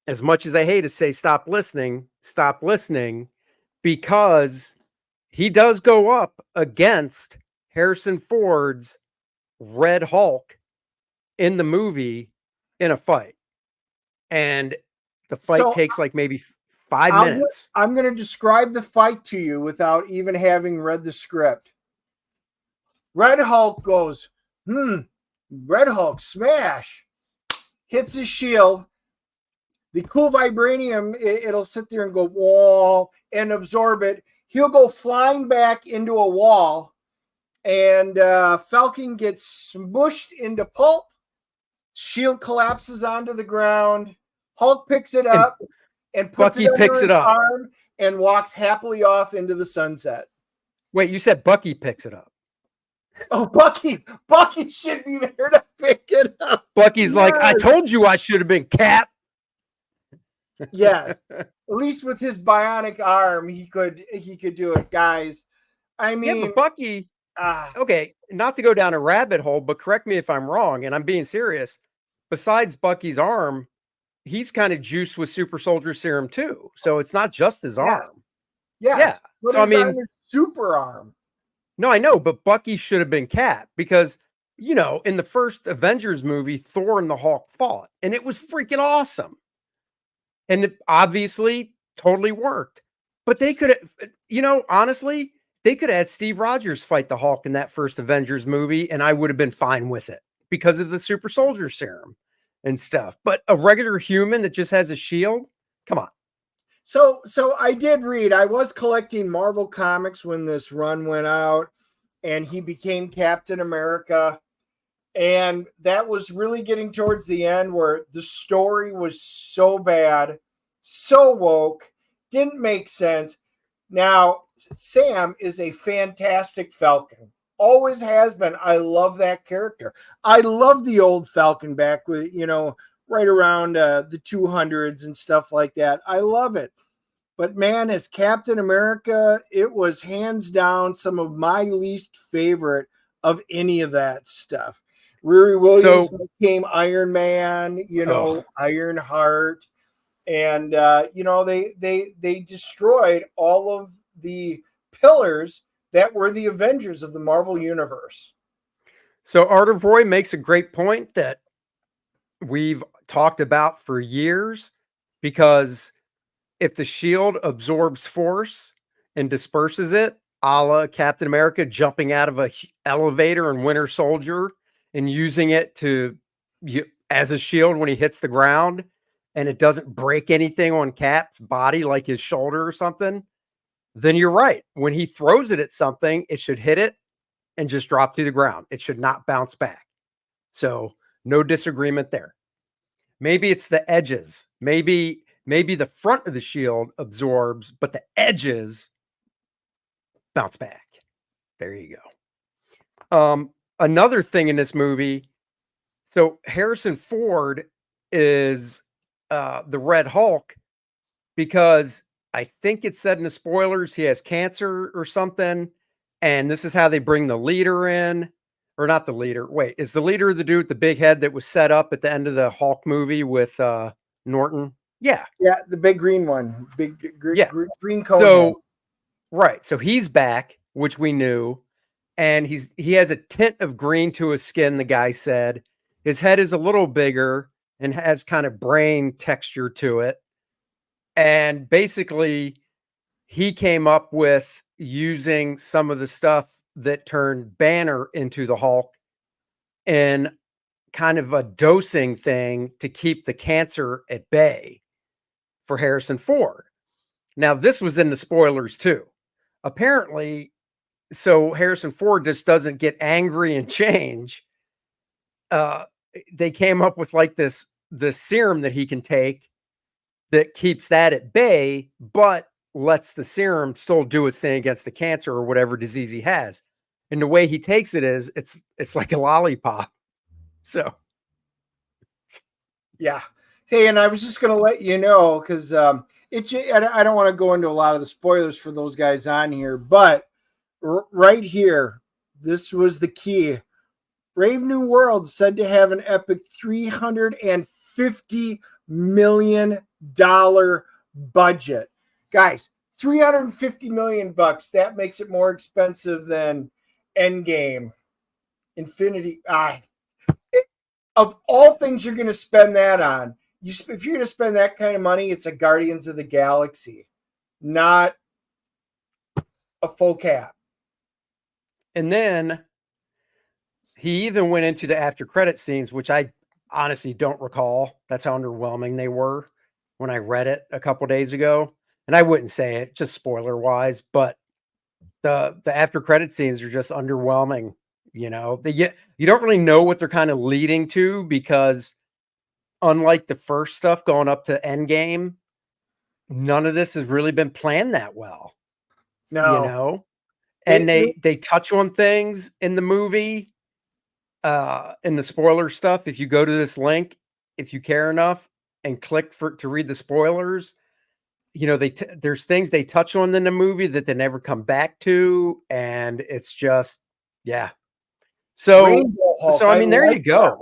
as much as I hate to say stop listening, because he does go up against Harrison Ford's Red Hulk in the movie in a fight. And the fight takes like maybe 5 minutes. I'm going to describe the fight to you without even having read the script. Red Hulk goes, Red Hulk smash, hits his shield. The cool vibranium, it'll sit there and go, wall, and absorb it. He'll go flying back into a wall, and Falcon gets smushed into pulp. Shield collapses onto the ground. Hulk picks it up and puts Bucky it under picks his it up arm and walks happily off into the sunset. Wait, you said Bucky picks it up. Oh, Bucky should be there to pick it up. Bucky's like, I told you I should have been Cap. Yes. At least with his bionic arm, he could do it, guys. I mean, yeah, but Bucky, okay, not to go down a rabbit hole, but correct me if I'm wrong, and I'm being serious. Besides Bucky's arm, he's kind of juiced with super soldier serum too. So it's not just his arm. Yes. Yeah. But so I mean, arm is super arm. No, I know, but Bucky should have been Cap because, you know, in the first Avengers movie, Thor and the Hulk fought, and it was freaking awesome. And it obviously totally worked. But they could have, you know, honestly, they could have had Steve Rogers fight the Hulk in that first Avengers movie, and I would have been fine with it because of the super soldier serum and stuff. But a regular human that just has a shield, come on. So I did read, I was collecting Marvel comics when this run went out, and he became Captain America. And that was really getting towards the end where the story was so bad, so woke, didn't make sense. Now, Sam is a fantastic Falcon. Always has been. I love that character. I love the old Falcon back with, you know, right around the 200s and stuff like that. I love it. But man, as Captain America, it was hands down some of my least favorite of any of that stuff. Riri Williams became Iron Man, you know, Ironheart. And, you know, they destroyed all of the pillars that were the Avengers of the Marvel Universe. So Art of Roy makes a great point that we've talked about for years, because if the shield absorbs force and disperses it, a la Captain America jumping out of an elevator in Winter Soldier and using it as a shield when he hits the ground, and it doesn't break anything on Cap's body like his shoulder or something, then you're right. When he throws it at something, it should hit it and just drop to the ground. It should not bounce back. So no disagreement there. Maybe it's the edges. Maybe the front of the shield absorbs, but the edges bounce back. There you go. Another thing in this movie, so Harrison Ford is the Red Hulk because I think it said in the spoilers he has cancer or something, and this is how they bring the leader in. or not the leader. Wait, is the leader the dude with the big head that was set up at the end of the Hulk movie with Norton? Yeah. Yeah, the big green one. Yeah. Green cone. So, right. So he's back, which we knew. And he has a tint of green to his skin, the guy said. His head is a little bigger and has kind of brain texture to it. And basically, he came up with using some of the stuff that turned Banner into the Hulk and kind of a dosing thing to keep the cancer at bay for Harrison Ford. Now, this was in the spoilers too. Apparently, so Harrison Ford just doesn't get angry and change. They came up with like this serum that he can take that keeps that at bay, but lets the serum still do its thing against the cancer or whatever disease he has. And the way he takes it is it's like a lollipop. So yeah. Hey, and I was just going to let you know, because I don't want to go into a lot of the spoilers for those guys on here, but right here, this was the key. Brave New World said to have an epic $350 million budget. Guys, $350 million bucks. That makes it more expensive than Endgame. Infinity. Of all things you're going to spend that on, if you're going to spend that kind of money, it's a Guardians of the Galaxy, not a full cap. And then he even went into the after credit scenes, which I honestly don't recall. That's how underwhelming they were when I read it a couple days ago. And I wouldn't say it just spoiler wise, but the after credit scenes are just underwhelming. You know, you don't really know what they're kind of leading to, because unlike the first stuff going up to Endgame, none of this has really been planned that well. No. You know, and they touch on things in the movie, in the spoiler stuff. If you go to this link, if you care enough and click to read the spoilers, you know, there's things they touch on in the movie that they never come back to. And it's just, yeah. So I mean, there you go.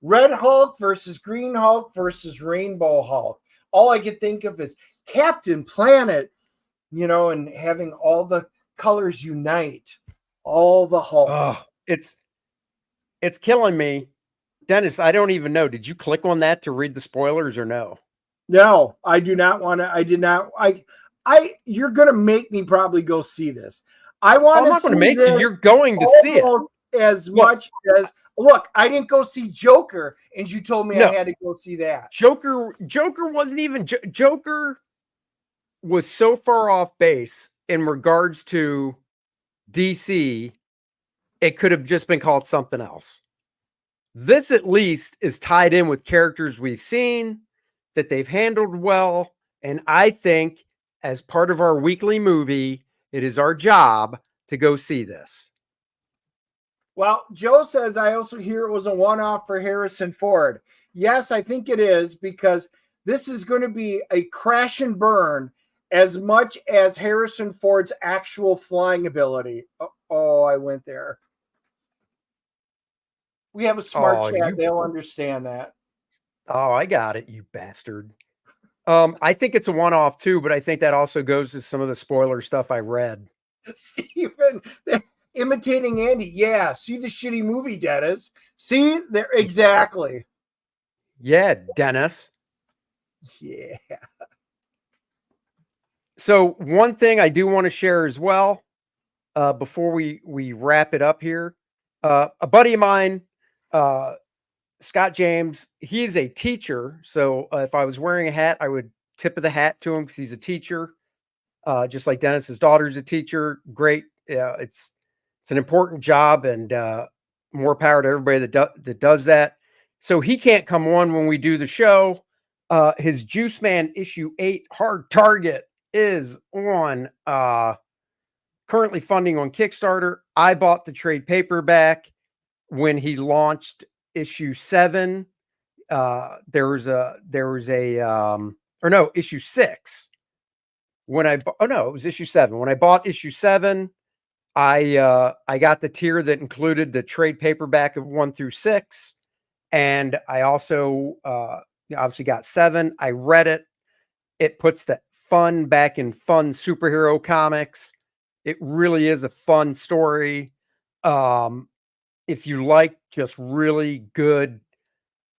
Red Hulk versus Green Hulk versus Rainbow Hulk. All I could think of is Captain Planet, you know, and having all the colors unite, all the Hulks. Oh, it's killing me. Dennis, I don't even know. Did you click on that to read the spoilers or no? No, I do not want to. I did not. You're going to make me probably go see this. I'm not going to make you. You're going to see it. As much as look, I didn't go see Joker, and you told me I had to go see that. Joker wasn't even Joker was so far off base in regards to DC, it could have just been called something else. This at least is tied in with characters we've seen that they've handled well, and I think as part of our weekly movie, it is our job to go see this. Well, Joe says, I also hear it was a one-off for Harrison Ford. Yes, I think it is, because this is going to be a crash and burn as much as Harrison Ford's actual flying ability. Oh, I went there. We have a smart chat. They'll understand that. Oh, I got it, you bastard. I think it's a one-off too, but I think that also goes to some of the spoiler stuff I read. Stephen, imitating Andy. Yeah, see the shitty movie, Dennis. See there exactly. Yeah, Dennis. Yeah. So one thing I do want to share as well, before we wrap it up here, a buddy of mine, Scott James, he's a teacher. So if I was wearing a hat, I would tip of the hat to him because he's a teacher. Just like Dennis's daughter's a teacher. Great. It's an important job, and more power to everybody that does that. So he can't come on when we do the show. His Juice Man issue 8 Hard Target is on, currently funding on Kickstarter. I bought the trade paperback when he launched issue 7. Issue 6. It was issue 7. When I bought issue 7, I got the tier that included the trade paperback of 1 through 6, and I also obviously got 7. I read it. It puts that fun back in fun superhero comics. It really is a fun story. If you like just really good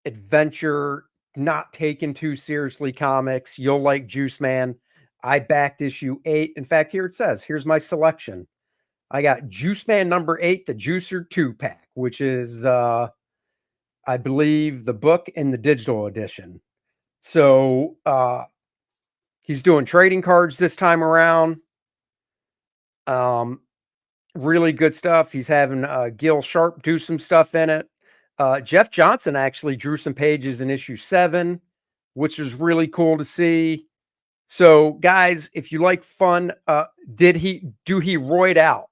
adventure, not taken too seriously comics, you'll like Juice Man. I backed issue 8. In fact, here it says, here's my selection. I got Juice Man number 8, the Juicer 2-pack, which is I believe the book and the digital edition. So he's doing trading cards this time around. Really good stuff. He's having Gil Sharp do some stuff in it. Jeff Johnson actually drew some pages in issue 7, which is really cool to see. So, guys, if you like fun, do he roid out?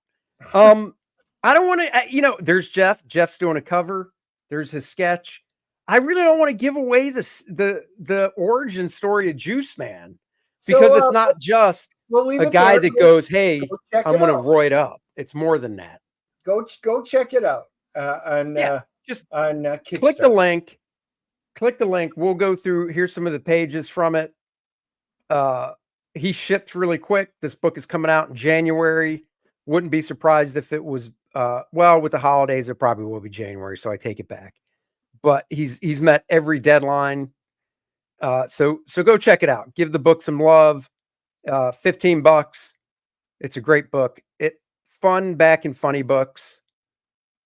I don't want to, there's Jeff. Jeff's doing a cover. There's his sketch. I really don't want to give away the origin story of Juice Man, because it's not just a guy that goes, "Hey, I'm going to roid up." It's more than that. Go check it out just on Kickstarter. Click the link. Click the link. We'll go through. Here's some of the pages from it. He ships really quick. This book is coming out in January. Wouldn't be surprised if it was with the holidays, it probably will be January, so I take it back. But he's met every deadline. So go check it out. Give the book some love. $15. It's a great book. Fun back and funny books.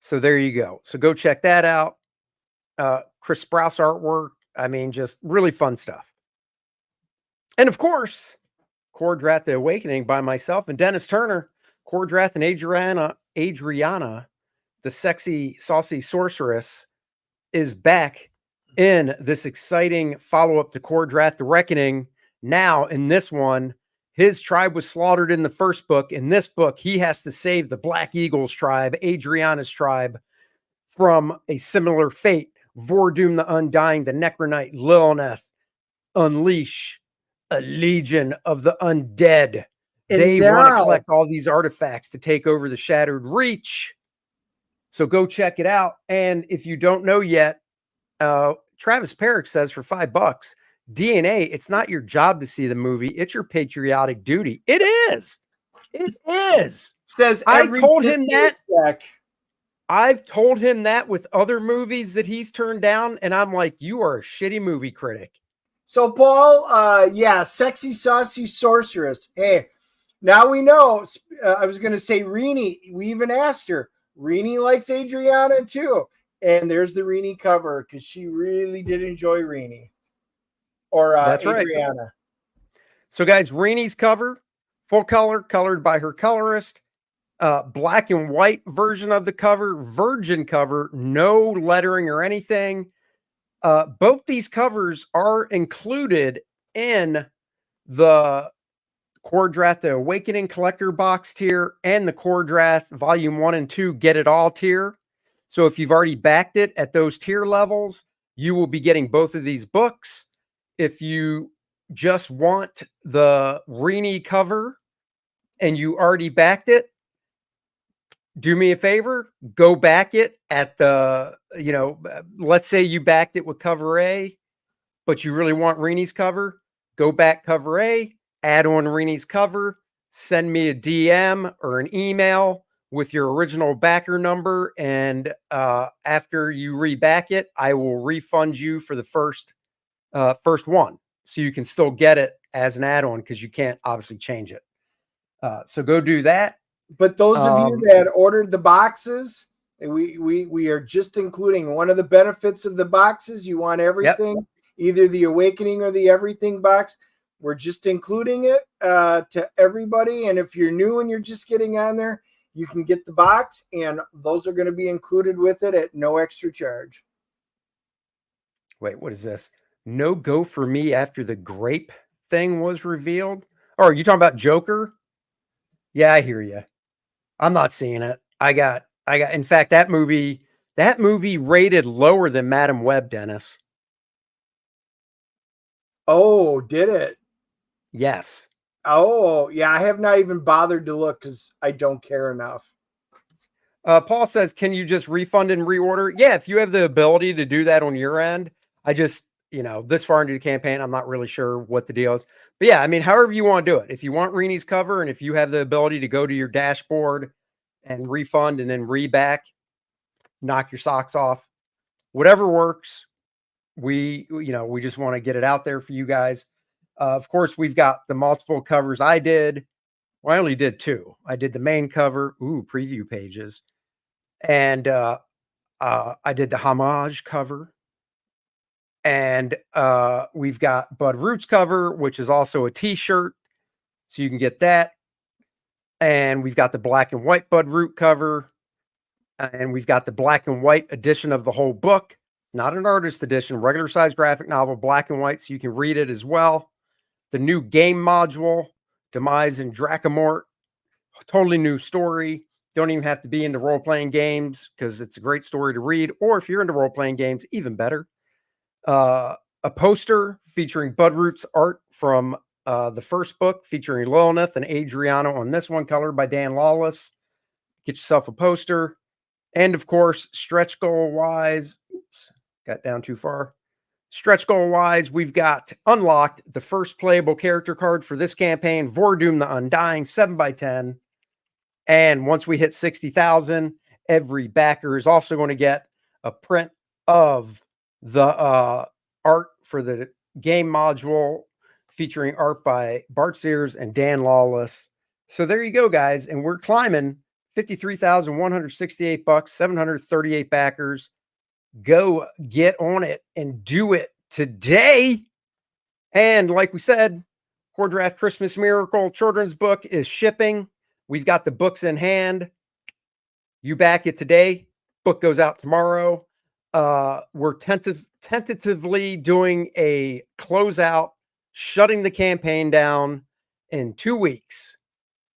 So there you go. So go check that out. Chris Sprouse artwork. I mean, just really fun stuff. And of course, Kor-Drath, The Awakening by myself and Dennis Turner. Kor-Drath and Adriana, the sexy, saucy sorceress, is back in this exciting follow-up to Kor-Drath, The Reckoning. Now, in this one, his tribe was slaughtered in the first book. In this book, he has to save the Black Eagles tribe, Adriana's tribe, from a similar fate. Vordoom the Undying, the Necronite, Lilneth, unleash a legion of the undead. And they want to collect all these artifacts to take over the Shattered Reach. So go check it out. And if you don't know yet, Travis Perrick says for $5, DNA, it's not your job to see the movie. It's your patriotic duty. It is. It is. Says I told him that. I've told him that with other movies that he's turned down. And I'm like, you are a shitty movie critic. So Paul, sexy, saucy sorceress. Hey, now we know. I was going to say Rini. We even asked her. Rini likes Adriana too. And there's the Rini cover because she really did enjoy Rini. Or that's Adriana. Right. So guys, Rini's cover, full color, colored by her colorist. Black and white version of the cover, virgin cover, no lettering or anything. Both these covers are included in the Kor-Drath, The Awakening collector box tier and the Kor-Drath volume 1 and 2 get it all tier. So if you've already backed it at those tier levels, you will be getting both of these books. If you just want the Rini cover and you already backed it, do me a favor, go back it at the, let's say you backed it with cover A, but you really want Rini's cover, go back cover A, add on Rini's cover, send me a DM or an email with your original backer number. And after you reback it, I will refund you for the first one. So you can still get it as an add-on because you can't obviously change it. So go do that. But those of you that ordered the boxes, we are just including one of the benefits of the boxes. You want everything, either the Awakening or the Everything box. We're just including it to everybody. And if you're new and you're just getting on there, you can get the box, and those are going to be included with it at no extra charge. Wait, what is this? No go for me after the grape thing was revealed? Oh, are you talking about Joker? Yeah, I hear you. I'm not seeing it. I got, in fact, that movie rated lower than Madam Web, Dennis. Oh, did it? Yes. Oh, yeah. I have not even bothered to look because I don't care enough. Paul says, can you just refund and reorder? Yeah, if you have the ability to do that on your end. I just, this far into the campaign, I'm not really sure what the deal is. But yeah, I mean, however you want to do it. If you want Reenie's cover and if you have the ability to go to your dashboard and refund and then reback, knock your socks off, whatever works. We just want to get it out there for you guys. Of course, we've got the multiple covers I did. Well, I only did 2. I did the main cover, preview pages. And I did the homage cover. And we've got Bud Roots cover, which is also a t-shirt. So you can get that. And we've got the black and white Bud Root cover. And we've got the black and white edition of the whole book. Not an artist edition, regular size graphic novel, black and white, so you can read it as well. The new game module, Demise and Dracomort, totally new story. Don't even have to be into role-playing games because it's a great story to read. Or if you're into role-playing games, even better. A poster featuring Bud Root's art from the first book, featuring Lilith and Adriano on this one, colored by Dan Lawless. Get yourself a poster. And of course, stretch goal wise, got down too far. Stretch goal wise, we've got unlocked the first playable character card for this campaign, Vordoom the Undying, 7x10. And once we hit 60,000, every backer is also going to get a print of the art for the game module, featuring art by Bart Sears and Dan Lawless. So there you go, guys. And we're climbing $53,168, 738 backers. Go get on it and do it today. And like we said, Kor-Drath Christmas Miracle children's book is shipping. We've got the books in hand. You back it today. Book goes out tomorrow. We're tentatively doing a closeout, shutting the campaign down in 2 weeks.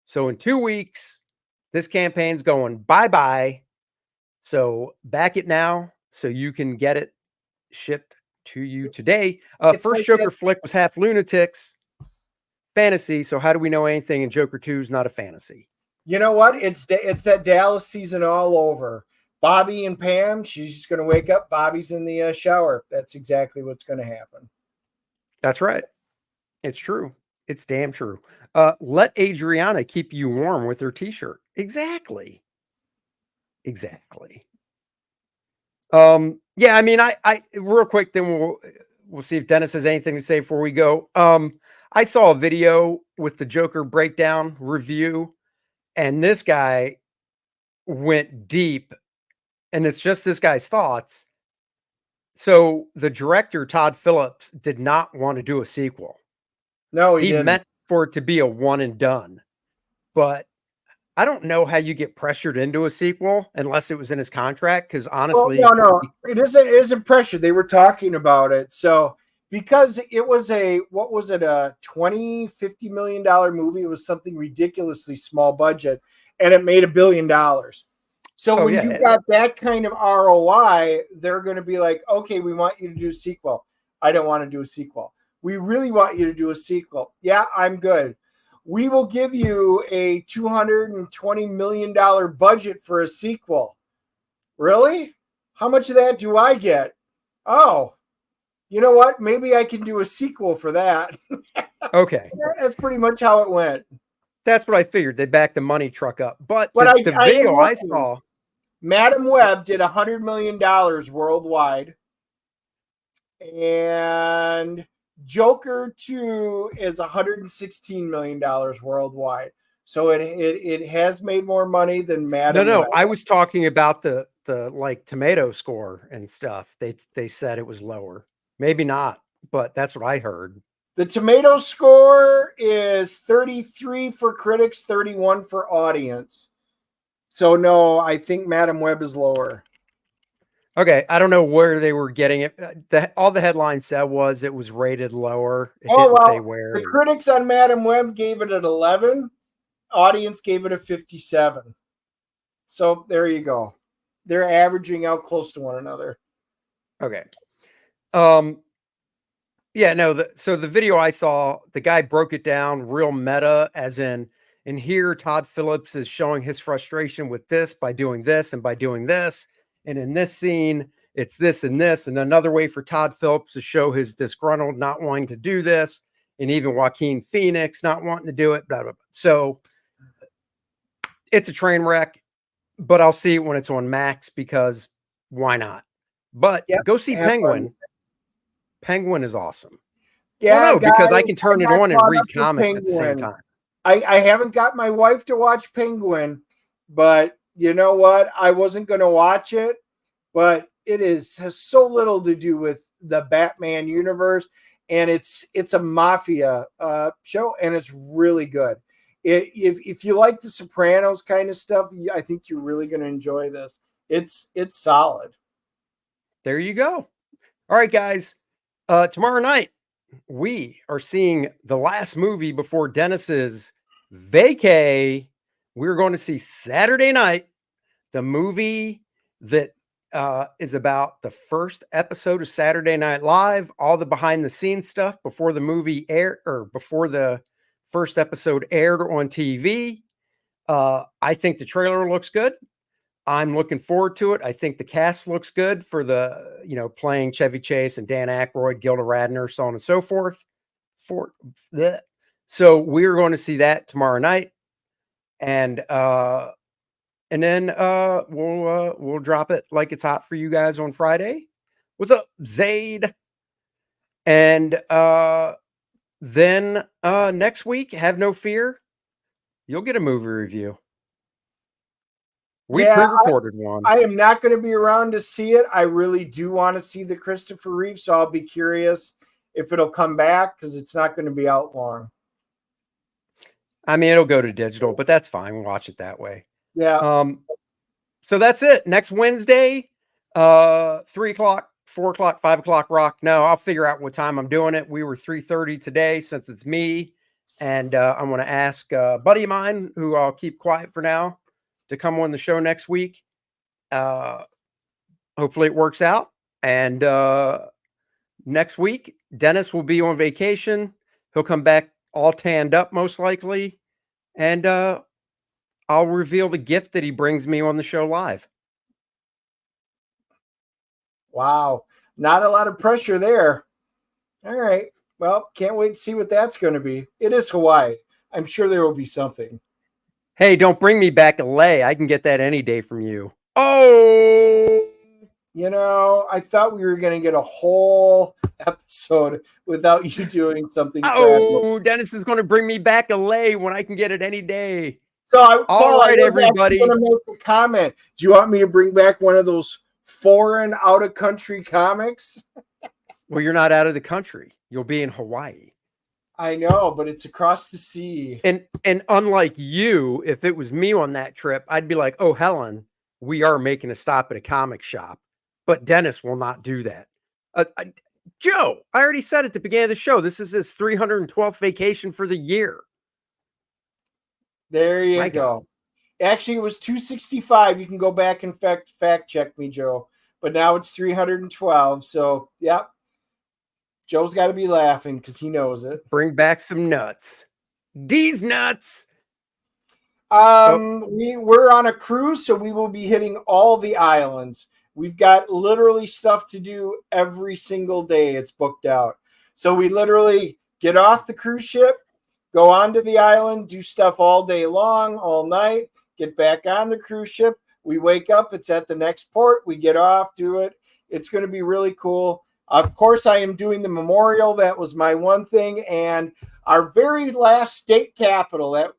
So in 2 weeks, this campaign's going bye-bye. So back it now so you can get it shipped to you today. First like Joker flick was half lunatics fantasy. So how do we know anything in Joker 2 is not a fantasy? You know what? It's that Dallas season all over. Bobby and Pam, she's just going to wake up. Bobby's in the shower. That's exactly what's going to happen. That's right. It's true. It's damn true. Let Adriana keep you warm with her t-shirt. Exactly. Yeah, I mean, I real quick, then we'll see if Dennis has anything to say before we go. I saw a video with the Joker breakdown review, and this guy went deep, and it's just this guy's thoughts. So the director, Todd Phillips, did not want to do a sequel. No, he didn't. Meant for it to be a one and done. But I don't know how you get pressured into a sequel unless it was in his contract. Because honestly, no, it isn't pressure. They were talking about it. So because it was a $50 million movie, it was something ridiculously small budget, and it made $1 billion. So when you got that kind of ROI, they're going to be like, okay, we want you to do a sequel. I don't want to do a sequel. We really want you to do a sequel. Yeah, I'm good. We will give you a $220 million budget for a sequel. Really? How much of that do I get? Oh, you know what? Maybe I can do a sequel for that. Okay. That's pretty much how it went. That's what I figured. They backed the money truck up. But the video I saw. Madam Web did $100 million worldwide. And Joker 2 is $116 million worldwide. So it has made more money than Madam Web. I was talking about the like tomato score and stuff. They said it was lower. Maybe not, but that's what I heard. The tomato score is 33 for critics, 31 for audience. So no, I think Madam Web is lower. Okay, I don't know where they were getting it. All the headline said was it was rated lower. It didn't say where. The critics on Madam Web gave it an 11. Audience gave it a 57. So there you go. They're averaging out close to one another. Okay. Yeah, no. So the video I saw, the guy broke it down real meta, as in here, Todd Phillips is showing his frustration with this by doing this and by doing this. And in this scene, it's this and this. And another way for Todd Phillips to show his disgruntled not wanting to do this. And even Joaquin Phoenix not wanting to do it. Blah, blah, blah. So it's a train wreck, but I'll see it when it's on Max because why not? But go see Penguin. Penguin is awesome. Yeah, well, no, because I can turn it on and read comics at the same time. I haven't got my wife to watch Penguin, but you know what? I wasn't going to watch it, but it has so little to do with the Batman universe, and it's a mafia show, and it's really good. If you like the Sopranos kind of stuff, I think you're really going to enjoy this. It's solid. There you go. All right, guys. Tomorrow night, we are seeing the last movie before Dennis's vacay. We're going to see Saturday Night, the movie that is about the first episode of Saturday Night Live, all the behind the scenes stuff before the movie aired or before the first episode aired on TV. I think the trailer looks good. I'm looking forward to it. I think the cast looks good for the, playing Chevy Chase and Dan Aykroyd, Gilda Radner, so on and so forth. So we're going to see that tomorrow night. And then we'll drop it like it's hot for you guys on Friday. What's up, Zaid? And then next week, have no fear, you'll get a movie review. We pre-recorded one. I am not going to be around to see it. I really do want to see the Christopher Reeve, so I'll be curious if it'll come back because it's not going to be out long. I mean, it'll go to digital, but that's fine. We'll watch it that way. Yeah. So that's it. Next Wednesday, 3 o'clock, 4 o'clock, 5 o'clock rock. No, I'll figure out what time I'm doing it. We were 3:30 today since it's me. And I'm going to ask a buddy of mine who I'll keep quiet for now to come on the show next week. Hopefully it works out. And next week, Dennis will be on vacation. He'll come back all tanned up, most likely. And I'll reveal the gift that he brings me on the show live. Wow. Not a lot of pressure there. All right. Well, can't wait to see what that's going to be. It is Hawaii. I'm sure there will be something. Hey, don't bring me back a lei. I can get that any day from you. Oh, I thought we were going to get a whole episode without you doing something. Oh, Dennis is going to bring me back a lei when I can get it any day. So, all right, everybody. I'm going to make a comment. Do you want me to bring back one of those foreign, out-of-country comics? Well, you're not out of the country. You'll be in Hawaii. I know, but it's across the sea. And unlike you, if it was me on that trip, I'd be like, oh, Helen, we are making a stop at a comic shop. But Dennis will not do that. Joe, I already said at the beginning of the show, this is his 312th vacation for the year. There you go. Actually, it was 265. You can go back and fact check me, Joe. But now it's 312. So, yep. Joe's got to be laughing because he knows it. Bring back some nuts. D's nuts. We're on a cruise, so we will be hitting all the islands. We've got literally stuff to do every single day. It's booked out. So we literally get off the cruise ship, go onto the island, do stuff all day long, all night, get back on the cruise ship. We wake up, it's at the next port. We get off, do it. It's going to be really cool. Of course, I am doing the memorial. That was my one thing. And our very last state capital,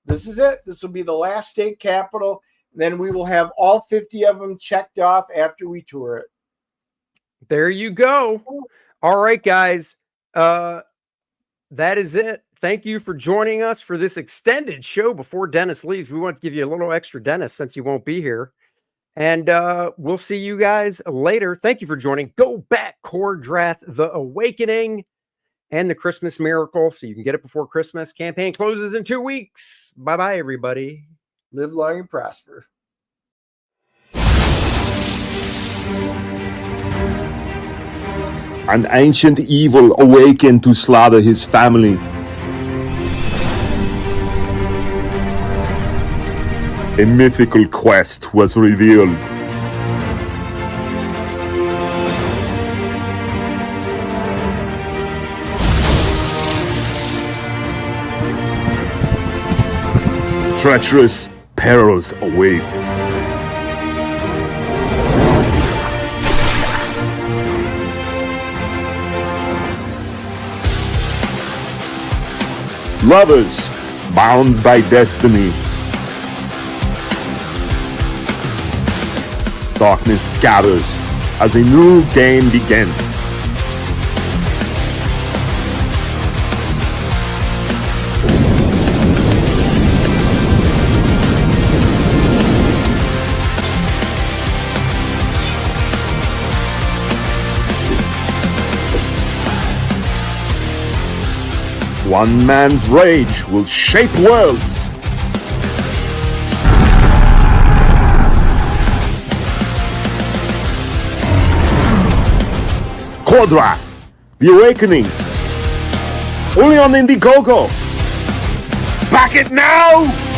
this is it. This will be the last state capital. Then we will have all 50 of them checked off after we tour it. There you go. All right, guys. That is it. Thank you for joining us for this extended show before Dennis leaves. We want to give you a little extra Dennis since you won't be here. And we'll see you guys later. Thank you for joining. Go back, Kor-Drath, The Awakening, and the Christmas Miracle, so you can get it before Christmas. Campaign closes in 2 weeks. Bye-bye, everybody. Live long and prosper. An ancient evil awakened to slaughter his family. A mythical quest was revealed. Treacherous perils await. Lovers bound by destiny. Darkness gathers as a new game begins. One man's rage will shape worlds. Kor-Drath, The Awakening. Only on Indiegogo. Back it now!